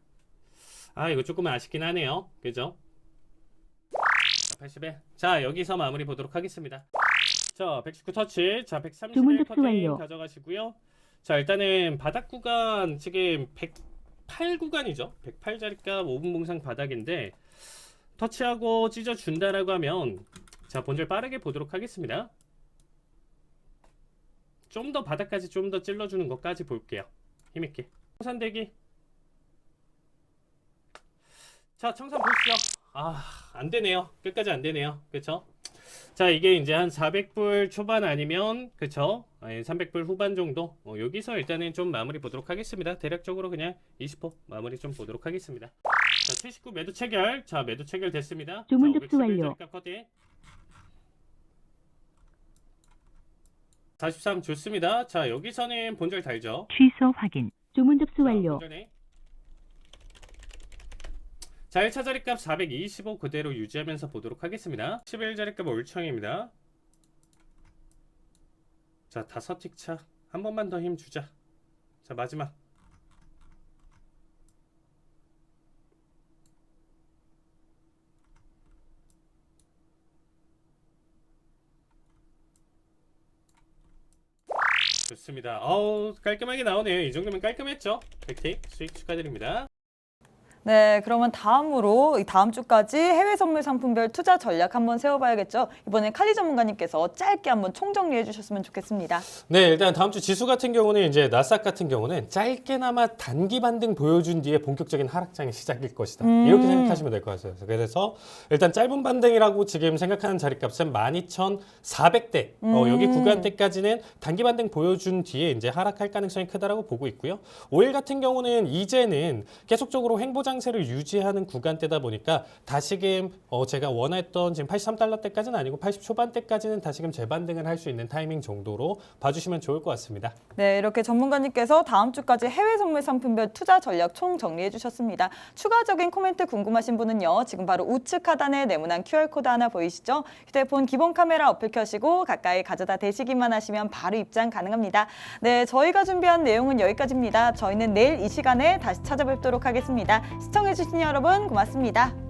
아, 이거 조금 아쉽긴 하네요. 그죠? 자, 80일. 자, 여기서 마무리 보도록 하겠습니다. 자, 119 터치. 자, 주문 130일 접수 완료. 커팅 가져가시고요. 자, 일단은 바닥 구간 지금 108 구간이죠. 108 자리값 5분 봉상 바닥인데 터치하고 찢어준다라고 하면 자, 본절 빠르게 보도록 하겠습니다. 좀 더 바닥까지 좀 더 찔러주는 것까지 볼게요. 힘있게. 청산 대기. 자, 청산 보시죠. 아, 안 되네요. 끝까지 안 되네요. 그쵸? 자, 이게 이제 한 400불 초반 아니면, 그쵸? 300불 후반 정도. 여기서 일단은 좀 마무리 보도록 하겠습니다. 대략적으로 그냥 20% 마무리 좀 보도록 하겠습니다. 자, 79 매도 체결. 자, 매도 체결 됐습니다. 주문 자, 접수 511 완료. 자리값 커팅. 43 좋습니다. 자, 여기서는 본절 달죠. 취소 확인. 주문 접수 자, 완료. 본절에. 자, 1차 자리값 425 그대로 유지하면서 보도록 하겠습니다. 11 자리값 올청입니다. 자, 5틱 차. 한 번만 더 힘 주자. 자, 마지막. 좋습니다. 어우, 깔끔하게 나오네요. 이 정도면 깔끔했죠? 100틱 수익 축하드립니다. 네, 그러면 다음으로 이 다음 주까지 해외 선물 상품별 투자 전략 한번 세워봐야겠죠. 이번에 칼리 전문가님께서 짧게 한번 총정리해 주셨으면 좋겠습니다. 네, 일단 다음 주 지수 같은 경우는 이제 나스닥 같은 경우는 짧게나마 단기 반등 보여준 뒤에 본격적인 하락장의 시작일 것이다. 이렇게 생각하시면 될 것 같아요. 그래서 일단 짧은 반등이라고 지금 생각하는 자리값은 12,400대. 여기 구간대까지는 단기 반등 보여준 뒤에 이제 하락할 가능성이 크다라고 보고 있고요. 5일 같은 경우는 이제는 계속적으로 횡보장 상승 를 유지하는 구간대다 보니까 다시금 제가 원했던 지금 83달러대까지는 아니고 80 초반대까지는 다시금 재반등을 할 수 있는 타이밍 정도로 봐주시면 좋을 것 같습니다. 네, 이렇게 전문가님께서 다음 주까지 해외 선물 상품별 투자 전략 총 정리해 주셨습니다. 추가적인 코멘트 궁금하신 분은요. 지금 바로 우측 하단에 네모난 QR코드 하나 보이시죠? 휴대폰 기본 카메라 어플 켜시고 가까이 가져다 대시기만 하시면 바로 입장 가능합니다. 네, 저희가 준비한 내용은 여기까지입니다. 저희는 내일 이 시간에 다시 찾아뵙도록 하겠습니다. 시청해주신 여러분 고맙습니다.